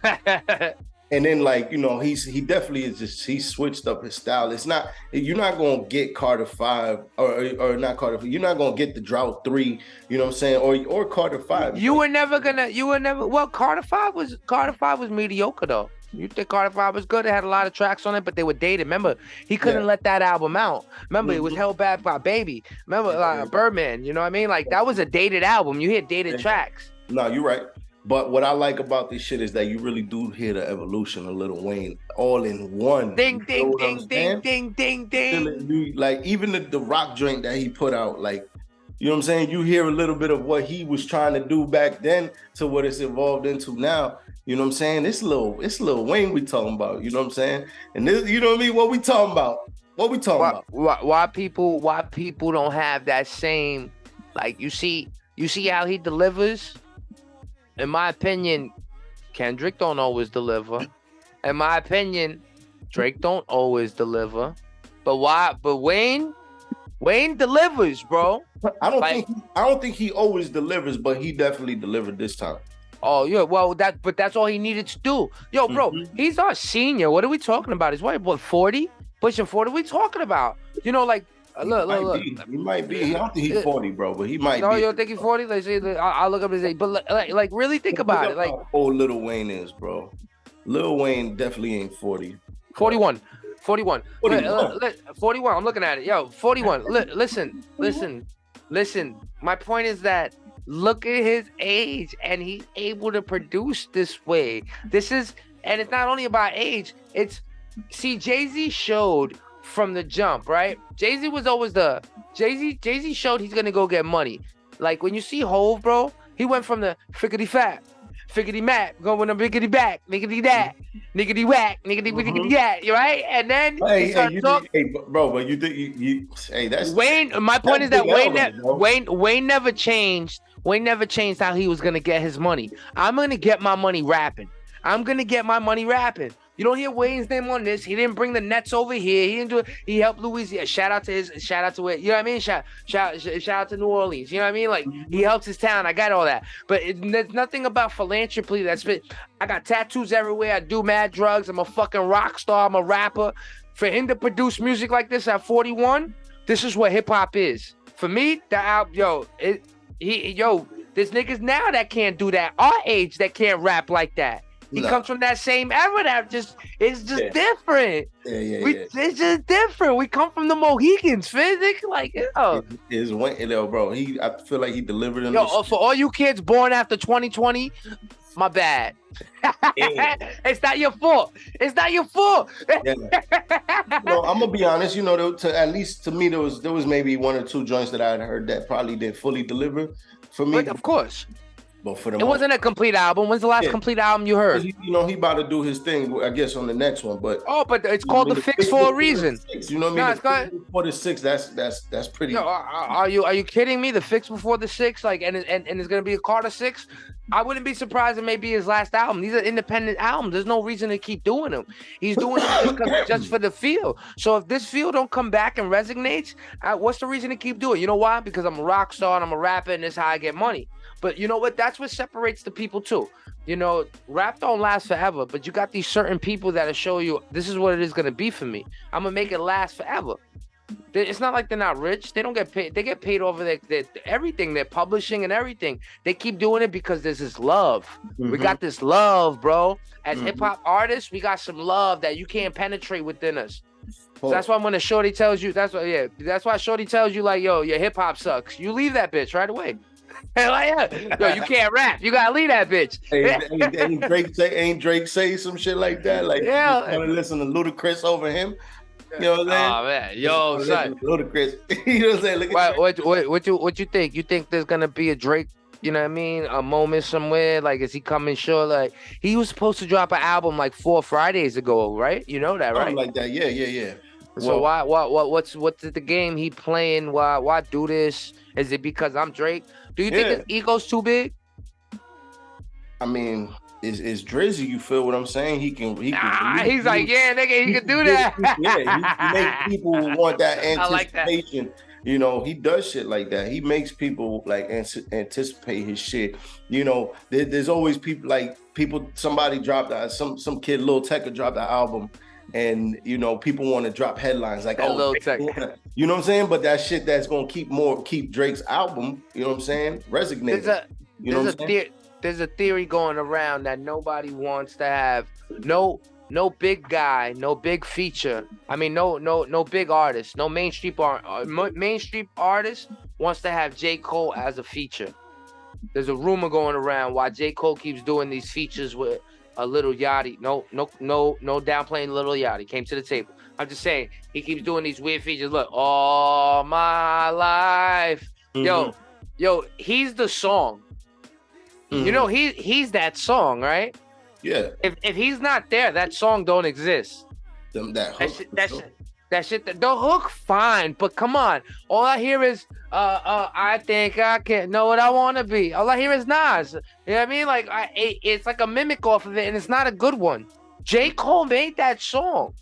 [SPEAKER 2] him.
[SPEAKER 1] And then, like, you know, he definitely is he switched up his style. It's not, you're not gonna get Carter 5 or not Carter 5. You're not gonna get the Drought 3, you know what I'm saying? Or Carter 5.
[SPEAKER 2] Well, Carter 5 was mediocre though. You think Carter 5 was good? It had a lot of tracks on it, but they were dated. Remember, he couldn't let that album out. Remember, it was held back by Baby. Remember, Birdman, you know what I mean? Like, that was a dated album. You hear dated tracks.
[SPEAKER 1] No, you're right. But what I like about this shit is that you really do hear the evolution of Lil Wayne all in one.
[SPEAKER 2] Ding, ding, ding, ding, ding, ding, ding.
[SPEAKER 1] Like, even the rock joint that he put out, like, you know what I'm saying? You hear a little bit of what he was trying to do back then to what it's evolved into now. You know what I'm saying? It's Lil Wayne we talking about. You know what I'm saying? And this, you know what I mean? What we talking about?
[SPEAKER 2] Why people don't have that same, like, you see how he delivers? In my opinion, Kendrick don't always deliver. In my opinion, Drake don't always deliver. But Wayne delivers, bro.
[SPEAKER 1] I don't think he always delivers, but he definitely delivered this time.
[SPEAKER 2] Oh yeah, well that's all he needed to do. Yo, bro, he's our senior. What are we talking about? He's what 40? Pushing 40? What are we talking about? You know, like look.
[SPEAKER 1] He might be. I don't think he's 40, bro, but he might be.
[SPEAKER 2] No, you don't think he's 40? Let's see. I'll look up his age. But like really think about it. Like
[SPEAKER 1] how old Lil Wayne is, bro. Lil Wayne definitely ain't 40.
[SPEAKER 2] 41. 41. 41. I'm looking at it. Yo, 41. Listen. My point is that look at his age, and he's able to produce this way. And it's not only about age. Jay-Z showed from the jump, right? Jay-Z was always Jay-Z showed he's gonna go get money. Like when you see Hove, bro, he went from the fickety fat, fickety mat, going to biggity back, niggity that, niggity whack, niggity wiggity that, right? And then
[SPEAKER 1] bro, but you think that's
[SPEAKER 2] Wayne. My point is that Wayne never changed. Wayne never changed how he was gonna get his money. I'm gonna get my money rapping. You don't hear Wayne's name on this. He didn't bring the Nets over here. He didn't do it. He helped Louisiana. Shout out to it. You know what I mean? Shout out to New Orleans. You know what I mean? Like, he helps his town. I got all that. But there's nothing about philanthropy I got tattoos everywhere. I do mad drugs. I'm a fucking rock star. I'm a rapper. For him to produce music like this at 41, this is what hip hop is. For me, there's niggas now that can't do that. Our age that can't rap like that. He comes from that same era it's just different. It's just different. We come from the Mohegans, Physic. Like,
[SPEAKER 1] is Wayne, bro. I feel like he delivered in
[SPEAKER 2] for all you kids born after 2020, my bad. It's not your fault.
[SPEAKER 1] Yeah. I'm gonna be honest. You know, at least to me, there was maybe 1 or 2 joints that I had heard that probably didn't fully deliver for me.
[SPEAKER 2] But of course.
[SPEAKER 1] But for
[SPEAKER 2] it wasn't a complete album. When's the last complete album you heard?
[SPEAKER 1] He about to do his thing, I guess, on the next one. But
[SPEAKER 2] but it's called The Fix for a reason.
[SPEAKER 1] You know what I mean? Before the 6, that's pretty.
[SPEAKER 2] Are you kidding me? The Fix before the 6, like, and it's gonna be a Carter 6. I wouldn't be surprised if maybe his last album. These are independent albums. There's no reason to keep doing them. He's doing it just for the feel. So if this feel don't come back and resonates, what's the reason to keep doing it? You know why? Because I'm a rock star and I'm a rapper, and this is how I get money. But you know what? That's what separates the people too. You know, rap don't last forever, but you got these certain people that'll show you this is what it is going to be for me. I'm going to make it last forever. It's not like they're not rich. They don't get paid. They get paid over their everything. They're publishing and everything. They keep doing it because there's this love. We got this love, bro. As hip hop artists, we got some love that you can't penetrate within us. So that's why when a shorty tells you, that's why shorty tells you like, yo, your hip hop sucks. You leave that bitch right away. Like, yo, you can't rap. You gotta leave that bitch.
[SPEAKER 1] Ain't Drake say some shit like that? Like,
[SPEAKER 2] yeah,
[SPEAKER 1] you want to listen to Ludacris over him? You know what I'm saying?
[SPEAKER 2] Oh man, yo, son,
[SPEAKER 1] Ludacris. You know what I'm saying? Look
[SPEAKER 2] what you think? You think there's gonna be a Drake? You know what I mean? A moment somewhere? Like, is he coming short? Like, he was supposed to drop an album like 4 Fridays ago, right? You know that, right?
[SPEAKER 1] Something like that. Yeah.
[SPEAKER 2] So what's the game he playing? Why do this? Is it because I'm Drake? Do you think his ego's too big?
[SPEAKER 1] I mean, is Drizzy, you feel what I'm saying? He's
[SPEAKER 2] like, yeah, nigga, he can do that.
[SPEAKER 1] He makes people want that anticipation.
[SPEAKER 2] I like that.
[SPEAKER 1] You know, he does shit like that. He makes people like anticipate his shit. You know, there's always somebody dropped that, some kid, Lil Tecca dropped an album, and you know, people want to drop headlines like, oh,
[SPEAKER 2] Lil Tecca.
[SPEAKER 1] You know what I'm saying? But that shit that's gonna keep Drake's album, you know what I'm saying, resonating.
[SPEAKER 2] There's a theory going around that nobody wants to have no big guy, no big feature. I mean, no big artist, no mainstream artist wants to have J. Cole as a feature. There's a rumor going around why J. Cole keeps doing these features with a Lil Yachty. No downplaying Lil Yachty. Came to the table. I'm just saying he keeps doing these weird features. Look, all my life, yo, he's the song. You know, he's that song, right?
[SPEAKER 1] Yeah.
[SPEAKER 2] If he's not there, that song don't exist. That shit, the hook, fine, but come on. All I hear is, I think I can know what I want to be. All I hear is Nas. You know what I mean? Like, it's like a mimic off of it, and it's not a good one. J. Cole made that song.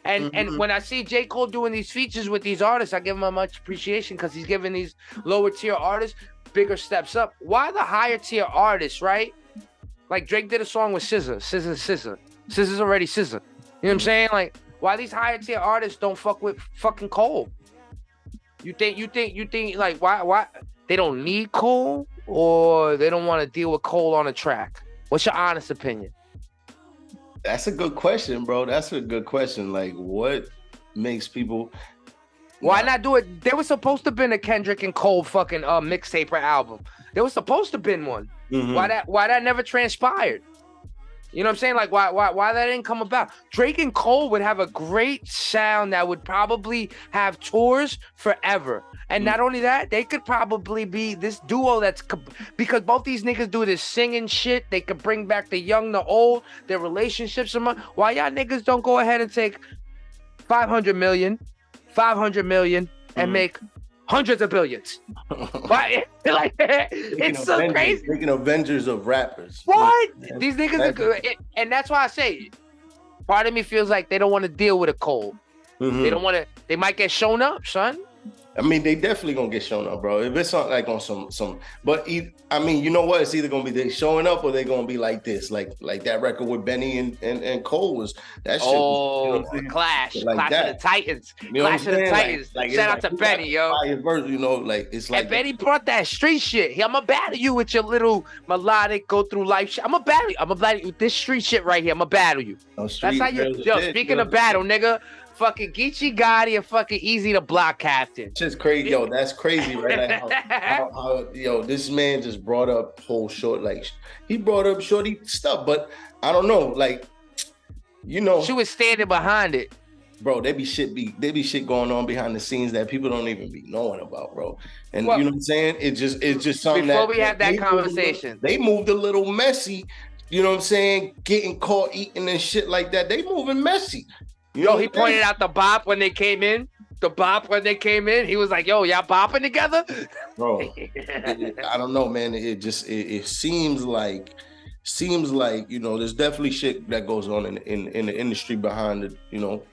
[SPEAKER 2] And when I see J. Cole doing these features with these artists, I give him a much appreciation because he's giving these lower tier artists bigger steps up. Why the higher tier artists, right? Like Drake did a song with SZA. SZA's already SZA. You know what I'm saying? Like, why these higher tier artists don't fuck with fucking Cole? You think like why they don't need Cole, or they don't want to deal with Cole on a track? What's your honest opinion?
[SPEAKER 1] That's a good question, bro. That's a good question. Like, what makes people?
[SPEAKER 2] Why not do it? There was supposed to have been a Kendrick and Cole fucking mixtape or album. There was supposed to have been one. Why that never transpired? You know what I'm saying? Like, why that didn't come about? Drake and Cole would have a great sound that would probably have tours forever. And not only that, they could probably be this duo because both these niggas do this singing shit. They could bring back the young, the old, their relationships. Why y'all niggas don't go ahead and take 500 million and make hundreds of billions? Why? Like, it's so crazy.
[SPEAKER 1] Making Avengers of rappers.
[SPEAKER 2] What? These niggas and that's why I say, part of me feels like they don't want to deal with a Cole. They don't want to. They might get shown up, son.
[SPEAKER 1] I mean, they definitely gonna get shown up, bro. If it's not like on some, but I mean, you know what? It's either gonna be they showing up or they gonna be like this, like that record with Benny and Cole was that shit.
[SPEAKER 2] Oh, Clash of the Titans, Clash of the Titans. Shout out to Benny, yo.
[SPEAKER 1] Verse, you know, like it's like.
[SPEAKER 2] And Benny brought that street shit. I'ma battle you with your little melodic go through life shit. I'ma battle you with this street shit right here. I'ma battle you. That's how you. Yo, speaking of battle, nigga. Fucking Geechee Gotti and fucking Easy the Block Captain.
[SPEAKER 1] Just crazy, yo. That's crazy, right? Like how this man just brought up whole short, like he brought up shorty stuff, but I don't know, like, you know,
[SPEAKER 2] she was standing behind it,
[SPEAKER 1] bro. They be shit going on behind the scenes that people don't even be knowing about, bro. And you know what I'm saying? It's just something
[SPEAKER 2] before we have that conversation.
[SPEAKER 1] They moved a little messy. You know what I'm saying? Getting caught eating and shit like that. They moving messy.
[SPEAKER 2] Yo, he pointed out the bop when they came in. He was like, yo, y'all bopping together?
[SPEAKER 1] Bro, I don't know, man. It seems like, you know, there's definitely shit that goes on in the industry behind it, you know,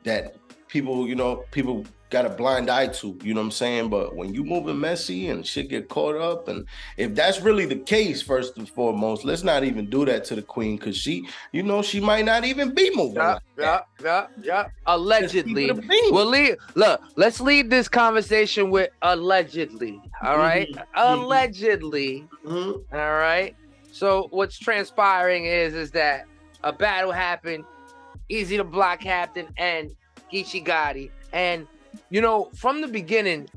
[SPEAKER 1] that people got a blind eye to, you know what I'm saying? But when you moving messy and shit get caught up, and if that's really the case, first and foremost, let's not even do that to the queen, because she, you know, she might not even be moving like that.
[SPEAKER 2] Yeah. Allegedly. Let's leave this conversation with allegedly. All right. Allegedly. All right. So what's transpiring is that a battle happened, Easy the Block Captain and Geechee Gotti. And you know, from the beginning,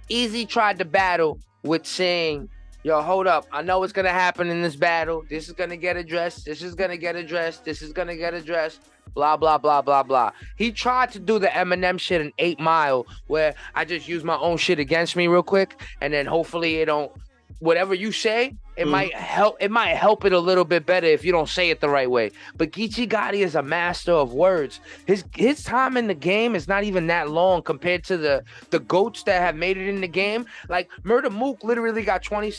[SPEAKER 2] Easy tried to battle with saying, yo, hold up. I know what's going to happen in this battle. This is going to get addressed. This is going to get addressed. This is going to get addressed. Blah, blah, blah, blah, blah. He tried to do the Eminem shit in 8 Mile, where I just use my own shit against me real quick. And then hopefully it don't, whatever you say, it might help it a little bit better if you don't say it the right way. But Geechee Gotti is a master of words. His time in the game is not even that long compared to the GOATs that have made it in the game. Like Murder Mook literally got 20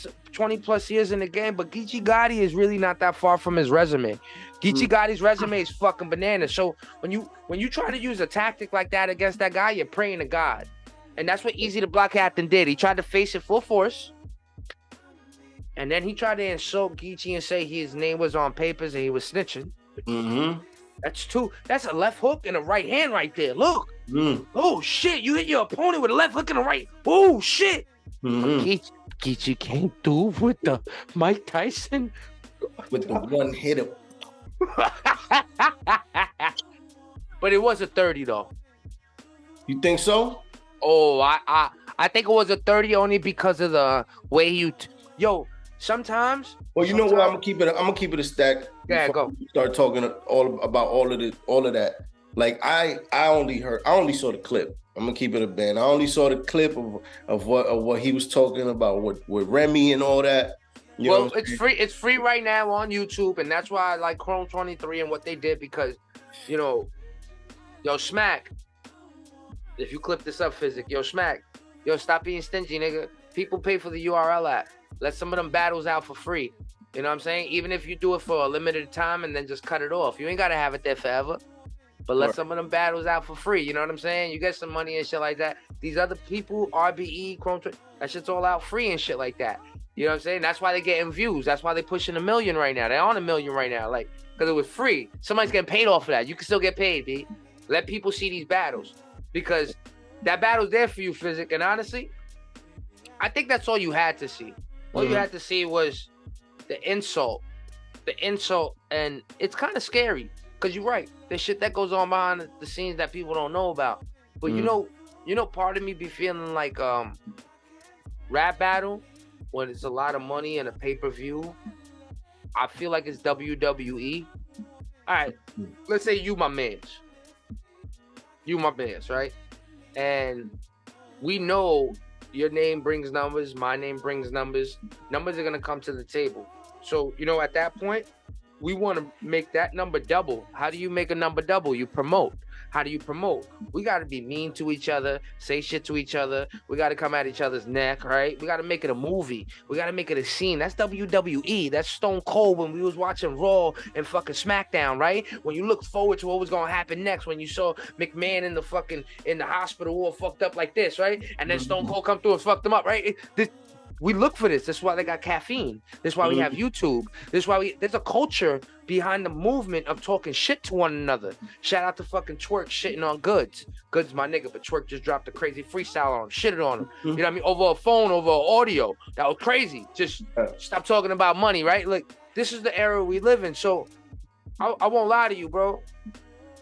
[SPEAKER 2] plus years in the game, but Geechee Gotti is really not that far from his resume. Geechee Gotti's resume is fucking bananas. So when you try to use a tactic like that against that guy, you're praying to God. And that's what Easy the Block Captain did. He tried to face it full force. And then he tried to insult Geechee and say his name was on papers and he was snitching. That's two. That's a left hook and a right hand right there. Look. Oh, shit. You hit your opponent with a left hook and a right. Oh, shit. Geechee came through with the Mike Tyson.
[SPEAKER 1] With the one hitter.
[SPEAKER 2] But it was a 30, though.
[SPEAKER 1] You think so?
[SPEAKER 2] Oh, I think it was a 30 only because of the way you... Yo... Sometimes.
[SPEAKER 1] Well, you know what? I'm gonna keep it a stack.
[SPEAKER 2] Yeah, go.
[SPEAKER 1] Start talking about all of that. Like I only saw the clip. I'm gonna keep it a band. I only saw the clip of what he was talking about with Remy and all that.
[SPEAKER 2] Well, it's free. It's free right now on YouTube, and that's why I like Chrome 23 and what they did, because, you know, yo Smack. If you clip this up, Physic, yo Smack, yo stop being stingy, nigga. People pay for the URL app. Let some of them battles out for free. You know what I'm saying? Even if you do it for a limited time and then just cut it off. You ain't got to have it there forever. But let some of them battles out for free. You know what I'm saying? You get some money and shit like that. These other people, RBE, Chrome, that shit's all out free and shit like that. You know what I'm saying? That's why they're getting views. That's why they're pushing 1 million right now. They're on 1 million right now. Like, because it was free. Somebody's getting paid off of that. You can still get paid, B. Let people see these battles. Because that battle's there for you, Physic. And honestly, I think that's all you had to see. All you had to see was the insult, and it's kind of scary, because you're right. There's shit that goes on behind the scenes that people don't know about. But you know, part of me be feeling like rap battle, when it's a lot of money and a pay-per-view, I feel like it's WWE. All right, let's say you my mans, right? And we know your name brings numbers, my name brings numbers. Numbers are going to come to the table. So, you know, at that point, we want to make that number double. How do you make a number double? You promote. How do you promote? We got to be mean to each other, say shit to each other. We got to come at each other's neck, right? We got to make it a movie. We got to make it a scene. That's WWE. That's Stone Cold when we was watching Raw and fucking SmackDown, right? When you look forward to what was going to happen next, when you saw McMahon in the hospital all fucked up like this, right? And then Stone Cold come through and fucked them up, right? We look for this. That's why they got caffeine. That's why we have YouTube. That's why there's a culture behind the movement of talking shit to one another. Shout out to fucking Twerk shitting on Goods. Goods my nigga, but Twerk just dropped a crazy freestyle on him, shitted on him. You know what I mean? Over a phone, over audio. That was crazy. Just stop talking about money, right? Like, this is the era we live in. So I won't lie to you, bro.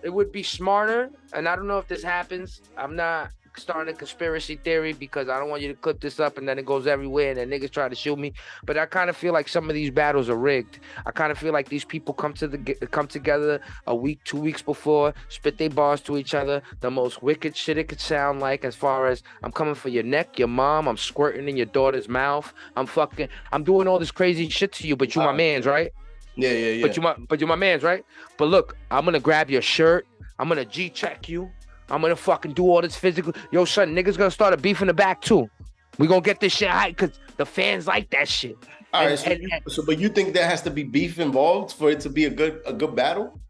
[SPEAKER 2] It would be smarter, and I don't know if this happens. I'm not starting a conspiracy theory, because I don't want you to clip this up and then it goes everywhere and then niggas try to shoot me. But I kind of feel like some of these battles are rigged. I kind of feel like these people come together a week, 2 weeks before, spit their bars to each other, the most wicked shit it could sound like, as far as I'm coming for your neck, your mom, I'm squirting in your daughter's mouth, I'm doing all this crazy shit to you, but you my mans, right?
[SPEAKER 1] Yeah.
[SPEAKER 2] But you my mans, right? But look, I'm gonna grab your shirt, I'm gonna G-check you, I'm gonna fucking do all this physical. Yo, son, niggas gonna start a beef in the back too. We gonna get this shit hype because the fans like that shit.
[SPEAKER 1] All right, but you think there has to be beef involved for it to be a good battle?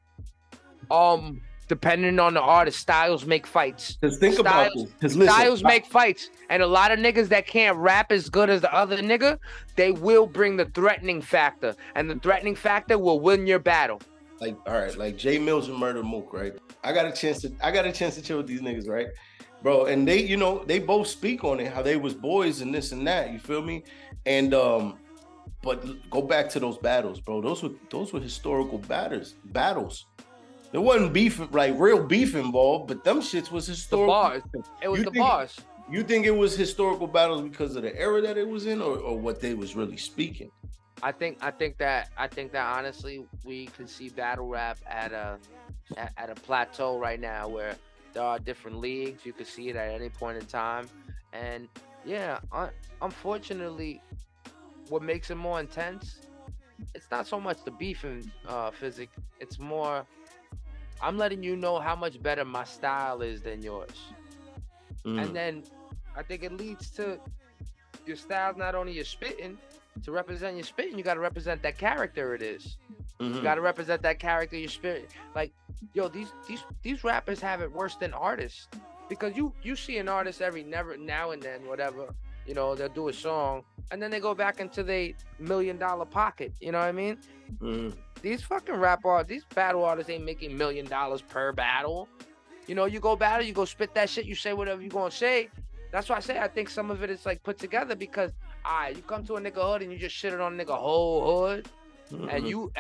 [SPEAKER 2] depending on the artist, styles make fights.
[SPEAKER 1] Because think about this. Because listen,
[SPEAKER 2] styles make fights, and a lot of niggas that can't rap as good as the other nigga, they will bring the threatening factor, and the threatening factor will win your battle.
[SPEAKER 1] Like, all right, like Jay Mills and Murder Mook, right? I got a chance to chill with these niggas, right? Bro, and they, you know, they both speak on it, how they was boys and this and that, you feel me? And but go back to those battles, bro. Those were historical battles. There wasn't beef, like real beef involved, but them shits was historical.
[SPEAKER 2] The bars. It was the bars.
[SPEAKER 1] You think it was historical battles because of the era that it was in, or what they was really speaking?
[SPEAKER 2] I think that honestly, we can see battle rap at a plateau right now where there are different leagues. You can see it at any point in time, and yeah, unfortunately, what makes it more intense, it's not so much the beef in Physic. It's more, I'm letting you know how much better my style is than yours, and then I think it leads to your style. Not only your spitting. To represent your spitting, you got to represent that character it is. You got to represent that character, your spirit. Like, yo, these rappers have it worse than artists, because you see an artist now and then, whatever, you know, they'll do a song and then they go back into their $1 million pocket. You know what I mean? These fucking rap artists, these battle artists ain't making $1 million per battle. You know, you go battle, you go spit that shit, you say whatever you gonna say. That's why I say I think some of it is like put together, because you come to a nigga hood and you just shit it on a nigga whole hood, and you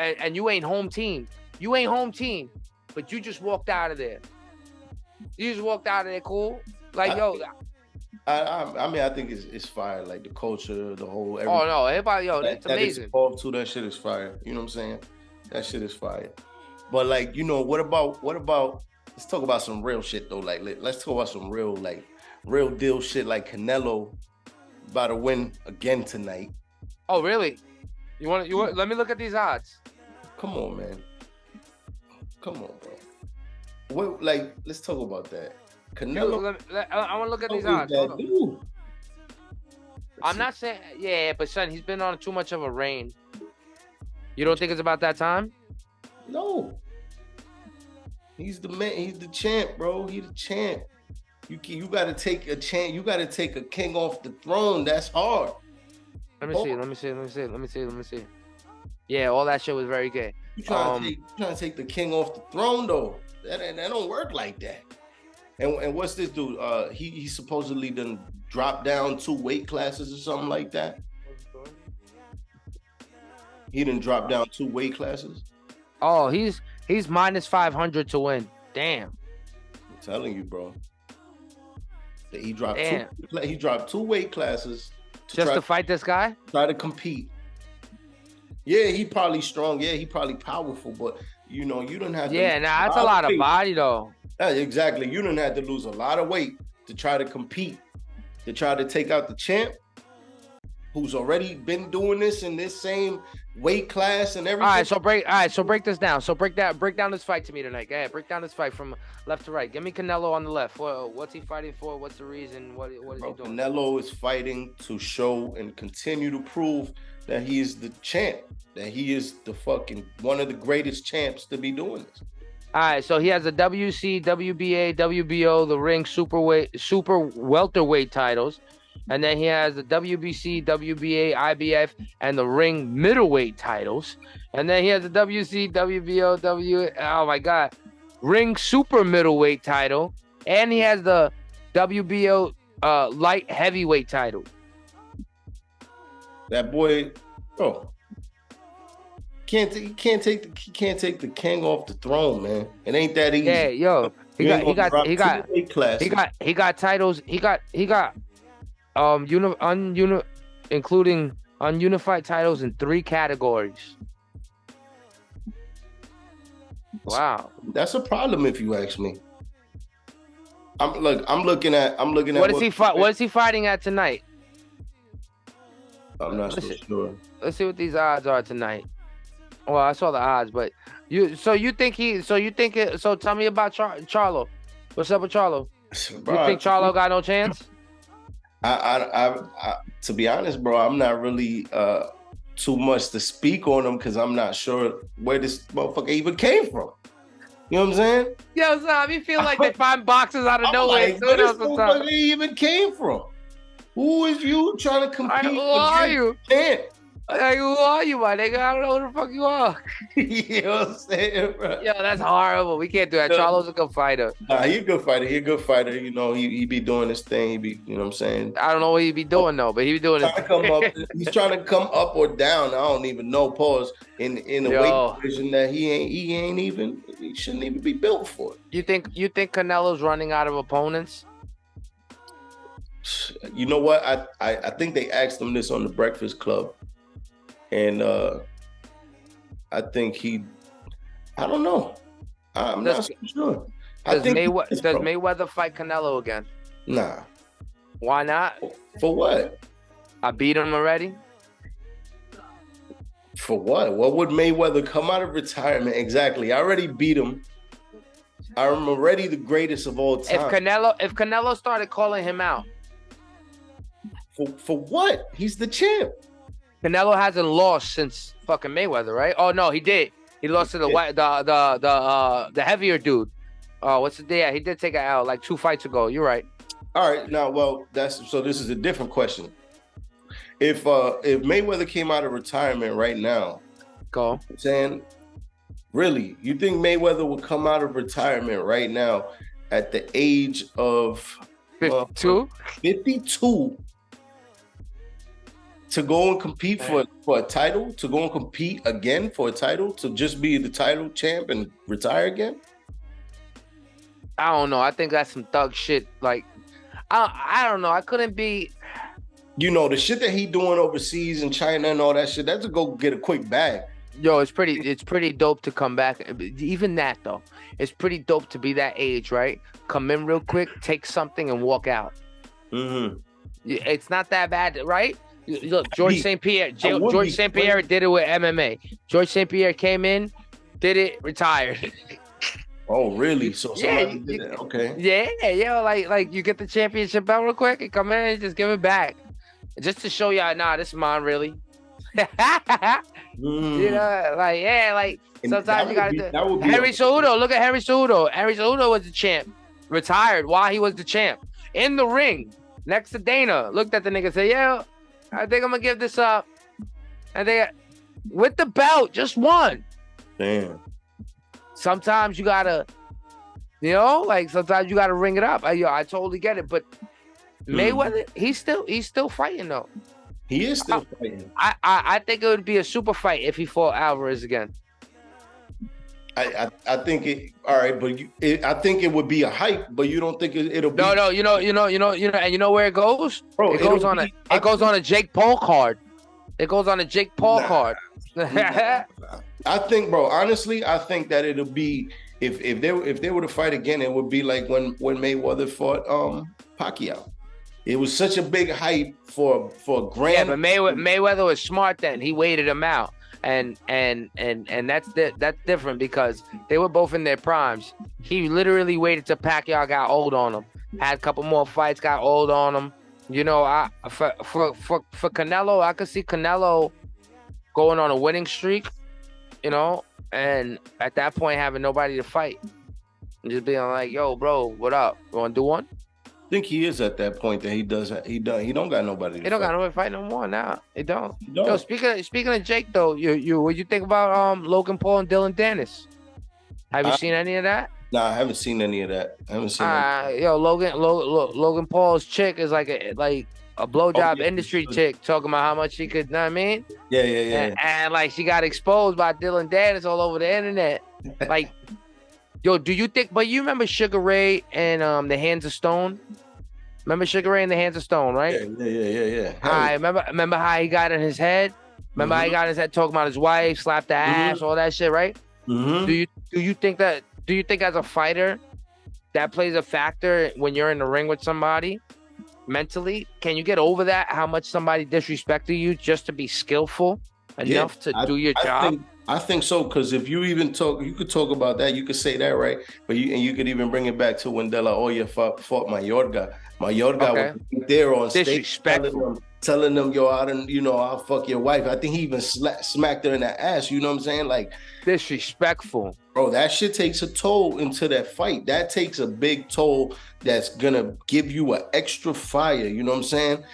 [SPEAKER 2] ain't home team. You ain't home team, but you just walked out of there. You just walked out of there cool. Like,
[SPEAKER 1] I mean, I think it's fire. Like the culture, the whole.
[SPEAKER 2] Oh no, everybody, that's amazing.
[SPEAKER 1] That shit is fire. You know what I'm saying? That shit is fire. But like, you know, what about? Let's talk about some real shit though. Like, let's talk about some real deal shit. Like Canelo about to win again tonight.
[SPEAKER 2] Oh really? You want? Let me look at these odds.
[SPEAKER 1] Come on, man. Come on, bro. What? Like, let's talk about that. Canelo.
[SPEAKER 2] I want to look at these odds. I'm not saying, yeah, but son, he's been on too much of a reign. You don't think it's about that time?
[SPEAKER 1] No. He's the man. He's the champ, bro. He's the champ. You got to take a champ. You got to take a king off the throne. That's hard.
[SPEAKER 2] Let me see. Yeah, all that shit was very good.
[SPEAKER 1] You trying to take the king off the throne though? That don't work like that. And what's this dude? He supposedly done dropped down 2 weight classes or something like that. He done dropped down 2 weight classes.
[SPEAKER 2] Oh, he's minus 500 to win. Damn.
[SPEAKER 1] I'm telling you, bro. That he dropped 2 weight classes
[SPEAKER 2] to fight this guy.
[SPEAKER 1] Try to compete. Yeah, he probably strong. Yeah, he probably powerful. But you know, you don't have.
[SPEAKER 2] Yeah, that's a lot of body though.
[SPEAKER 1] Exactly. You don't have to lose a lot of weight to try to compete, to try to take out the champ, who's already been doing this in this same weight class and everything.
[SPEAKER 2] All right, so break this down. So break down this fight to me tonight. Go ahead, break down this fight from left to right. Give me Canelo on the left. What's he fighting for? What's the reason? What is he doing?
[SPEAKER 1] Canelo is fighting to show and continue to prove that he is the champ, that he is the fucking one of the greatest champs to be doing this.
[SPEAKER 2] All right, so he has the WC, WBA, WBO, the ring super welterweight titles. And then he has the WBC, WBA, IBF, and the ring middleweight titles. And then he has the WC, WBO, ring super middleweight title. And he has the WBO light heavyweight title.
[SPEAKER 1] That boy, bro, can't take the king off the throne, man. It ain't that easy.
[SPEAKER 2] Yeah, yo, he got titles. He got including ununified titles in 3 categories. Wow,
[SPEAKER 1] that's a problem if you ask me. I'm looking at.
[SPEAKER 2] What is he fighting at tonight?
[SPEAKER 1] I'm not so sure.
[SPEAKER 2] Let's see what these odds are tonight. Well, I saw the odds, but so tell me about Charlo. What's up with Charlo? Bro, you think Charlo got no chance?
[SPEAKER 1] I to be honest, bro, I'm not really too much to speak on him because I'm not sure where this motherfucker even came from. You know what I'm saying?
[SPEAKER 2] Yo, so I feel like they find boxes out of nowhere.
[SPEAKER 1] Like, where this motherfucker even came from? Who is you trying to compete?
[SPEAKER 2] Who are you?
[SPEAKER 1] Can't.
[SPEAKER 2] Like, who are you, my nigga? I don't know who the fuck you are.
[SPEAKER 1] You know what I'm saying, bro?
[SPEAKER 2] Yo, that's horrible. We can't do that. Charlo's a good fighter.
[SPEAKER 1] Nah, he a good fighter. He a good fighter. You know, he be doing his thing. He be, you know what I'm saying?
[SPEAKER 2] I don't know what he be doing though, but he be doing it.
[SPEAKER 1] He's trying to come up or down. I don't even know. Pause in the weight division that he shouldn't even be built for.
[SPEAKER 2] You think Canelo's running out of opponents?
[SPEAKER 1] You know what? I think they asked him this on the Breakfast Club. And I think I don't know. I'm not so sure.
[SPEAKER 2] Does Mayweather fight Canelo again?
[SPEAKER 1] Nah.
[SPEAKER 2] Why not?
[SPEAKER 1] For what?
[SPEAKER 2] I beat him already.
[SPEAKER 1] For what? What would Mayweather come out of retirement? Exactly. I already beat him. I'm already the greatest of all time.
[SPEAKER 2] If Canelo started calling him out.
[SPEAKER 1] For what? He's the champ.
[SPEAKER 2] Canelo hasn't lost since fucking Mayweather, right? Oh no, he did. He lost to the heavier dude. What's the day? Yeah, he did take an L like 2 fights ago. You're right.
[SPEAKER 1] All right, now, well, this is a different question. If Mayweather came out of retirement right now,
[SPEAKER 2] go.
[SPEAKER 1] I'm saying, really, you think Mayweather would come out of retirement right now at the age of
[SPEAKER 2] 52?
[SPEAKER 1] 52? To go and compete for a title, to go and compete again for a title, to just be the title champ and retire again?
[SPEAKER 2] I don't know. I think that's some thug shit. Like, I don't know. I couldn't be.
[SPEAKER 1] You know, the shit that he doing overseas in China and all that shit, that's to go get a quick bag.
[SPEAKER 2] Yo, it's pretty dope to come back. Even that, though. It's pretty dope to be that age, right? Come in real quick, take something, and walk out.
[SPEAKER 1] Mm-hmm.
[SPEAKER 2] It's not that bad, right? Look, George St. Pierre did it with MMA. George St. Pierre came in, did it, retired.
[SPEAKER 1] Oh, really? So somebody did it. Okay.
[SPEAKER 2] Yeah, like you get the championship belt real quick and come in and just give it back. Just to show y'all, nah, this is mine, really. You know, like sometimes you gotta do. Henry Cejudo, look at Henry Cejudo. Henry Cejudo was the champ, retired while he was the champ. In the ring, next to Dana, looked at the nigga and said, yeah, I think I'm gonna give this up. I think with the belt, just one.
[SPEAKER 1] Damn.
[SPEAKER 2] Sometimes you gotta, sometimes you gotta ring it up. I totally get it, but Mayweather, he's still fighting though.
[SPEAKER 1] He is still fighting.
[SPEAKER 2] I think it would be a super fight if he fought Alvarez again.
[SPEAKER 1] I think it. All right, but I think it would be a hype, but you don't think it'll be.
[SPEAKER 2] No. You know, and you know where it goes? Bro, it goes on a Jake Paul card. It goes on a Jake Paul card.
[SPEAKER 1] I think, bro. Honestly, I think that it'll be if they were to fight again, it would be like when Mayweather fought Pacquiao. It was such a big hype for a grand.
[SPEAKER 2] Yeah, but Mayweather was smart then. He waited him out. And that's different because they were both in their primes. He literally waited till Pacquiao got old on him. Had a couple more fights, got old on him. You know, for Canelo, I could see Canelo going on a winning streak, you know, and at that point having nobody to fight. And just being like, yo, bro, what up? You wanna do one?
[SPEAKER 1] I think he is at that point that he don't got nobody to
[SPEAKER 2] He don't got nobody to fight no more now. He don't. Yo, speaking of Jake though, what you think about Logan Paul and Dylan Dennis? Have you seen any of that?
[SPEAKER 1] Nah, I haven't seen any of that. I haven't seen
[SPEAKER 2] yo, Logan Paul's chick is like a blowjob industry chick talking about how much she could, know what I mean?
[SPEAKER 1] Yeah.
[SPEAKER 2] And like she got exposed by Dylan Dennis all over the internet. Like, yo, do you think, but you remember Sugar Ray and the Hands of Stone? Remember Sugar Ray and the Hands of Stone, right?
[SPEAKER 1] Yeah.
[SPEAKER 2] I remember how he got in his head? Remember how he got in his head talking about his wife, slapped the ass, all that shit, right?
[SPEAKER 1] Mm-hmm.
[SPEAKER 2] Do you think as a fighter that plays a factor when you're in the ring with somebody mentally? Can you get over that? How much somebody disrespected you just to be skillful enough to do your job?
[SPEAKER 1] I think so, because if you even talk, you could talk about that. You could say that, right? But you could even bring it back to when De La Hoya fought Mayorga. Mayorga was there on stage telling them, yo, I'll fuck your wife. I think he even smacked her in the ass. You know what I'm saying? Like,
[SPEAKER 2] disrespectful.
[SPEAKER 1] Bro, that shit takes a toll into that fight. That takes a big toll that's gonna give you an extra fire. You know what I'm saying?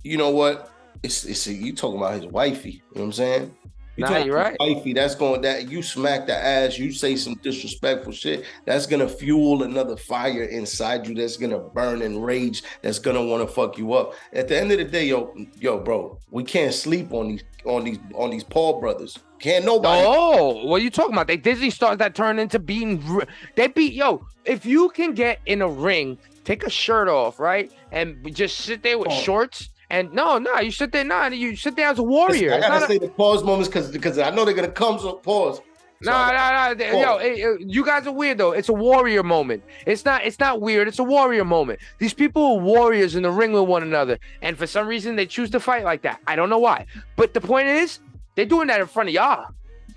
[SPEAKER 1] You know what? You talking about his wifey. You know what I'm saying?
[SPEAKER 2] You're right.
[SPEAKER 1] Wifey, that you smack the ass, you say some disrespectful shit, that's gonna fuel another fire inside you that's gonna burn and rage, that's gonna want to fuck you up. At the end of the day, yo, bro, we can't sleep on these Paul brothers. Can't nobody.
[SPEAKER 2] Oh, what are you talking about? They Disney stars that turn into beating. If you can get in a ring, take a shirt off, right, and just sit there with shorts. And no, you sit there. You sit there as a warrior.
[SPEAKER 1] I gotta say the pause moments because I know they're gonna come. So pause.
[SPEAKER 2] No. Yo, you guys are weird though. It's a warrior moment. It's not weird. It's a warrior moment. These people are warriors in the ring with one another, and for some reason they choose to fight like that. I don't know why. But the point is, they're doing that in front of y'all.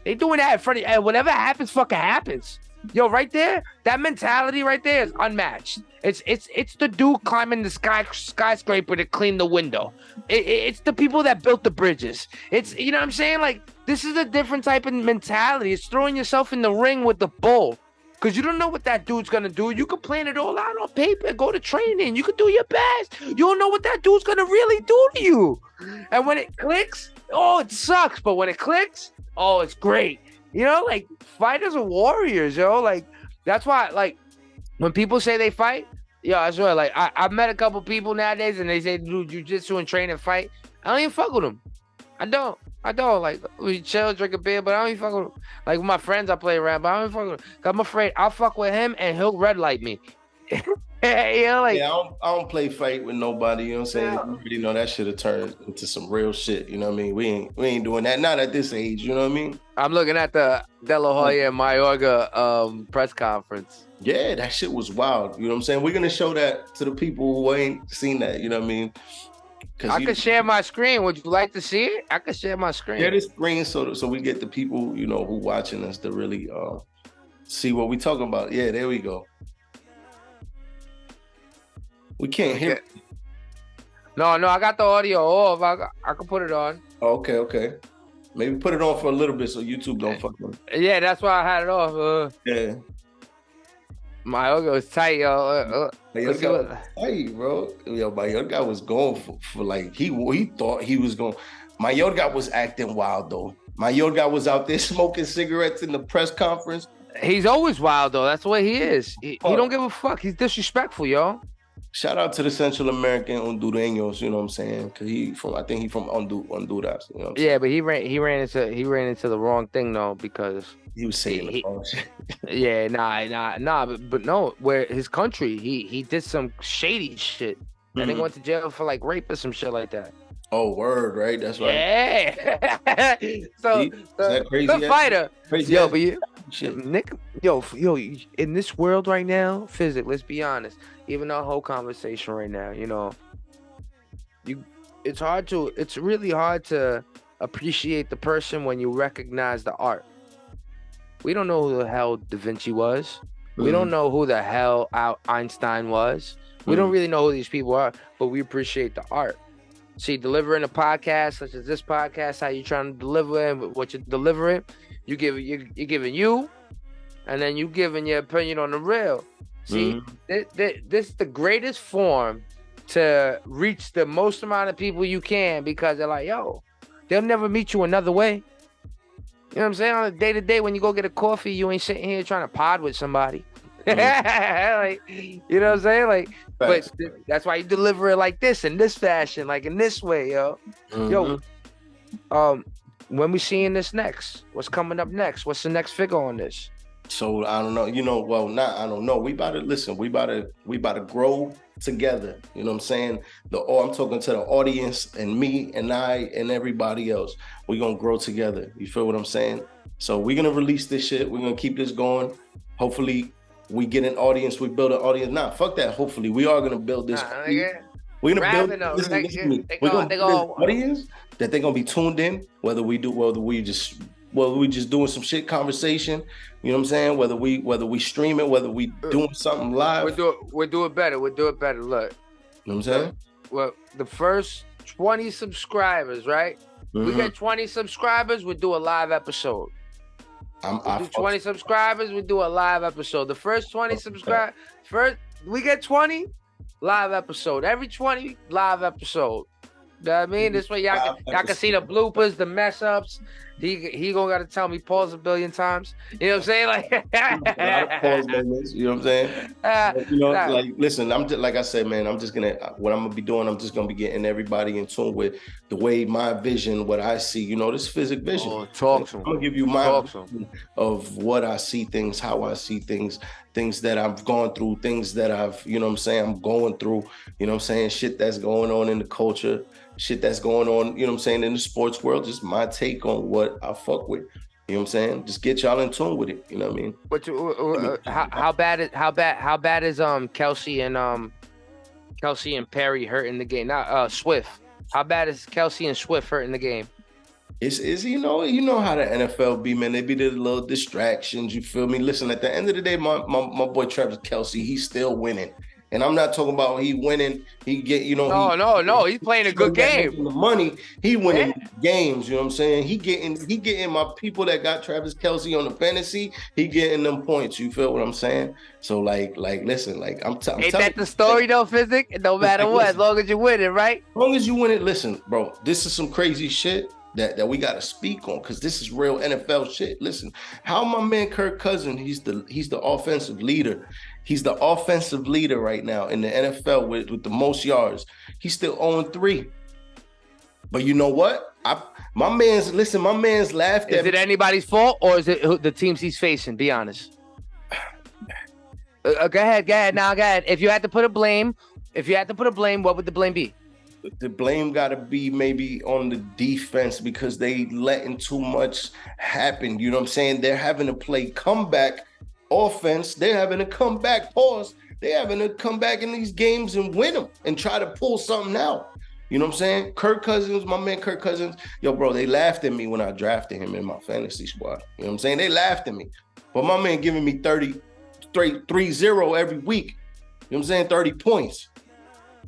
[SPEAKER 2] They're doing that in front of you. And whatever happens, fucking happens. Yo, right there, that mentality right there is unmatched. It's the dude climbing the skyscraper to clean the window. It's the people that built the bridges. It's, you know what I'm saying? Like, this is a different type of mentality. It's throwing yourself in the ring with the bull. Because you don't know what that dude's going to do. You can plan it all out on paper, go to training. You can do your best. You don't know what that dude's going to really do to you. And when it clicks, oh, it sucks. But when it clicks, oh, it's great. You know, like, fighters are warriors, yo. Like, that's why, like, when people say they fight, yo, I swear, like, I've met a couple people nowadays, and they say do jiu-jitsu and train and fight. I don't even fuck with them. I don't. Like, we chill, drink a beer, but I don't even fuck with them. Like, with my friends, I play around, but I don't even fuck with them. 'Cause I'm afraid I'll fuck with him, and he'll red light me. You know, like,
[SPEAKER 1] yeah, I don't play fight with nobody. You know what I'm saying? Yeah. You know that should have turned into some real shit. You know what I mean? We ain't doing that. Not at this age. You know what I mean?
[SPEAKER 2] I'm looking at the De La Hoya and Mayorga press conference.
[SPEAKER 1] Yeah, that shit was wild. You know what I'm saying? We're gonna show that to the people who ain't seen that. You know what I mean?
[SPEAKER 2] I could share my screen. Would you like to see it? I could share my screen.
[SPEAKER 1] Share the screen so we get the people, you know, who watching us to really see what we talking about. Yeah, there we go. We can't hear.
[SPEAKER 2] No, I got the audio off. I can put it on.
[SPEAKER 1] Okay. Maybe put it on for a little bit so YouTube don't fuck with it.
[SPEAKER 2] Yeah, that's why I had it off.
[SPEAKER 1] Yeah.
[SPEAKER 2] My audio was tight, yo.
[SPEAKER 1] Was tight, bro. Yo, my young guy was going for like he thought he was going. My young guy was acting wild though. My young guy was out there smoking cigarettes in the press conference.
[SPEAKER 2] He's always wild though. That's what he is. He don't give a fuck. He's disrespectful, yo.
[SPEAKER 1] Shout out to the Central American Hondureños, you know what I'm saying? Cause I think he from Honduras. You know what I'm
[SPEAKER 2] saying? But he ran into the wrong thing though, because
[SPEAKER 1] he was saying the wrong shit.
[SPEAKER 2] Yeah, nah. But no, where his country, he did some shady shit. Mm-hmm. And he went to jail for like rape or some shit like that.
[SPEAKER 1] Oh, word, right? That's right.
[SPEAKER 2] Yeah. So
[SPEAKER 1] that crazy
[SPEAKER 2] the fighter,
[SPEAKER 1] crazy
[SPEAKER 2] yo, but you, Nick, yo, in this world right now, Physic, let's be honest. Even our whole conversation right now, you know, it's really hard to appreciate the person when you recognize the art. We don't know who the hell Da Vinci was. We don't know who the hell Einstein was. We don't really know who these people are, but we appreciate the art. See, delivering a podcast such as this podcast, how you're trying to deliver and what you're delivering, you're giving you, and then you giving your opinion on the real. See, this is the greatest form to reach the most amount of people you can, because they're like, yo, they'll never meet you another way. You know what I'm saying? On a day-to-day, when you go get a coffee, you ain't sitting here trying to pod with somebody. Like, you know what I'm saying? Like, but that's why you deliver it like this, in this fashion, like in this way, yo. Yo, when we seeing this next? What's coming up next? What's the next figure on this?
[SPEAKER 1] So I don't know, you know, well, I don't know. We about to grow together. You know what I'm saying? I'm talking to the audience and me and I and everybody else. We're gonna grow together. You feel what I'm saying? So we're gonna release this shit. We're gonna keep this going. Hopefully we get an audience, we build an audience. Nah, fuck that. Hopefully we are gonna build this. We're gonna build this audience that they're gonna be tuned in, whether we just doing some shit conversation, you know what I'm saying? Whether we stream it, whether we doing something live.
[SPEAKER 2] We'll do it better. Look.
[SPEAKER 1] You know what I'm saying?
[SPEAKER 2] Well, the first 20 subscribers, right? We get 20 subscribers, we do a live episode. We do 20 subscribers, we do a live episode. The first 20 subscribers, we get 20 live episode. Every 20 live episode. You know what I mean? This way y'all can see the bloopers, the mess ups. He gonna gotta tell me pause a billion times. You know what I'm saying? Like
[SPEAKER 1] pause moments, you know what I'm saying? You know, like listen, I'm just like I said, man, I'm just gonna what I'm gonna be doing, I'm just gonna be getting everybody in tune with the way my vision, what I see, you know, this PhysicVision.
[SPEAKER 2] Oh, talk to him.
[SPEAKER 1] I'm gonna give you my vision of what I see things, how I see things that I've gone through, things that I've, you know what I'm saying, I'm going through, you know what I'm saying, shit that's going on in the culture, shit that's going on, you know what I'm saying, in the sports world, just my take on what I fuck with. You know what I'm saying? Just get y'all in tune with it. You know what I mean?
[SPEAKER 2] But how bad is Kelsey and Perry hurting the game? Not Swift. How bad is Kelsey and Swift hurting the game?
[SPEAKER 1] It's you know how the NFL be, man. They be the little distractions. You feel me? Listen, at the end of the day, my boy Travis Kelsey, he's still winning. And I'm not talking about he winning. He get, you know.
[SPEAKER 2] No. He's playing a good game.
[SPEAKER 1] The money, he winning games. You know what I'm saying? He getting my people that got Travis Kelsey on the fantasy. He getting them points. You feel what I'm saying? So like, listen, like I'm telling.
[SPEAKER 2] Ain't that the story though, Physic? No matter what, as long as you win it, right?
[SPEAKER 1] As long as you win it. Listen, bro, this is some crazy shit that we got to speak on, because this is real NFL shit. Listen, how my man Kirk Cousins, he's the offensive leader. He's the offensive leader right now in the NFL with the most yards. He's still 0-3. But you know what? My man's laughed at me.
[SPEAKER 2] Is it anybody's fault, or is it the teams he's facing? Be honest. Go ahead. Now, go ahead. If you had to put a blame, what would the blame be?
[SPEAKER 1] The blame got to be maybe on the defense, because they letting too much happen. You know what I'm saying? They're having to play comeback offense. They're having to come back, They're having to come back in these games and win them and try to pull something out. You know what I'm saying? Kirk Cousins, my man Kirk Cousins, yo, bro, they laughed at me when I drafted him in my fantasy squad. You know what I'm saying? They laughed at me. But my man giving me 3-0 every week. You know what I'm saying? 30 points.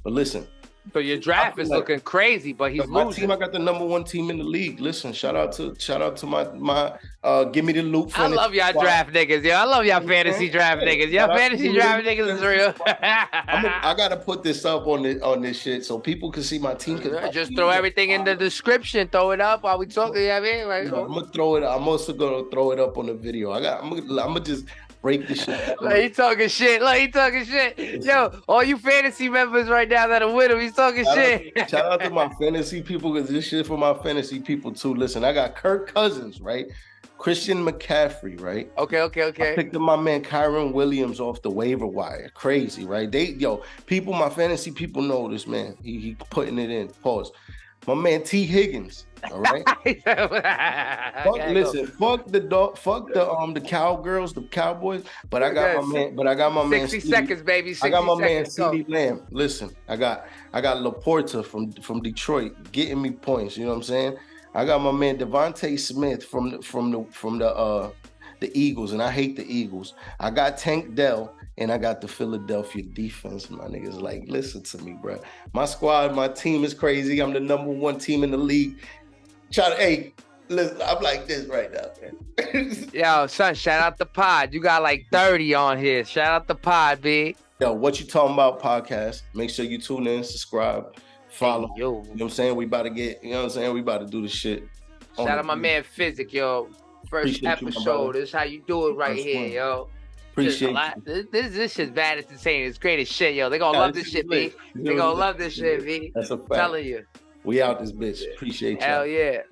[SPEAKER 1] But listen.
[SPEAKER 2] So your draft is looking crazy, but he's
[SPEAKER 1] my
[SPEAKER 2] losing.
[SPEAKER 1] team, I got the #1 team in the league. Listen, shout out to my give me the loot.
[SPEAKER 2] I love y'all draft niggas, yo. I love y'all fantasy draft niggas. Y'all fantasy draft niggas is real.
[SPEAKER 1] I gotta put this up on this shit so people can see my team.
[SPEAKER 2] Just throw everything in the description. Throw it up while we talking. You know what I mean? Like,
[SPEAKER 1] I'm gonna throw it. I'm also gonna throw it up on the video. I'm gonna just break the shit.
[SPEAKER 2] Like he talking shit. Yo, all you fantasy members right now that are with him, he's talking shit.
[SPEAKER 1] Shout out to my fantasy people, because this shit for my fantasy people too. Listen, I got Kirk Cousins, right? Christian McCaffrey, right?
[SPEAKER 2] Okay.
[SPEAKER 1] I picked up my man Kyron Williams off the waiver wire. Crazy, right? My fantasy people know this, man. He putting it in. Pause. My man T. Higgins. All right. Fuck the cowgirls, the Cowboys. But I got my man.
[SPEAKER 2] 60 seconds, baby. 60
[SPEAKER 1] I got my man
[SPEAKER 2] CeeDee
[SPEAKER 1] Lamb. Listen, I got Laporta from Detroit getting me points. You know what I'm saying? I got my man Devontae Smith from the Eagles, and I hate the Eagles. I got Tank Dell, and I got the Philadelphia defense. My niggas, like, listen to me, bro. My squad, my team is crazy. I'm the #1 team in the league. Listen, I'm like this right now, man.
[SPEAKER 2] Yo, son, shout out the pod. You got like 30 on here. Shout out the pod, B.
[SPEAKER 1] Yo, What You Talking About podcast. Make sure you tune in, subscribe, follow.
[SPEAKER 2] Hey, yo.
[SPEAKER 1] You know what I'm saying? We about to get, you know what I'm saying? We about to do this shit.
[SPEAKER 2] Shout out my man Physic, yo. First episode. This is how you do it right here, yo.
[SPEAKER 1] Appreciate you.
[SPEAKER 2] This shit's bad entertaining. It's great as shit, yo. They gonna love this shit, B. They gonna love this shit, B.
[SPEAKER 1] That's a fact.
[SPEAKER 2] I'm telling you.
[SPEAKER 1] We out this bitch. Appreciate you.
[SPEAKER 2] Hell yeah.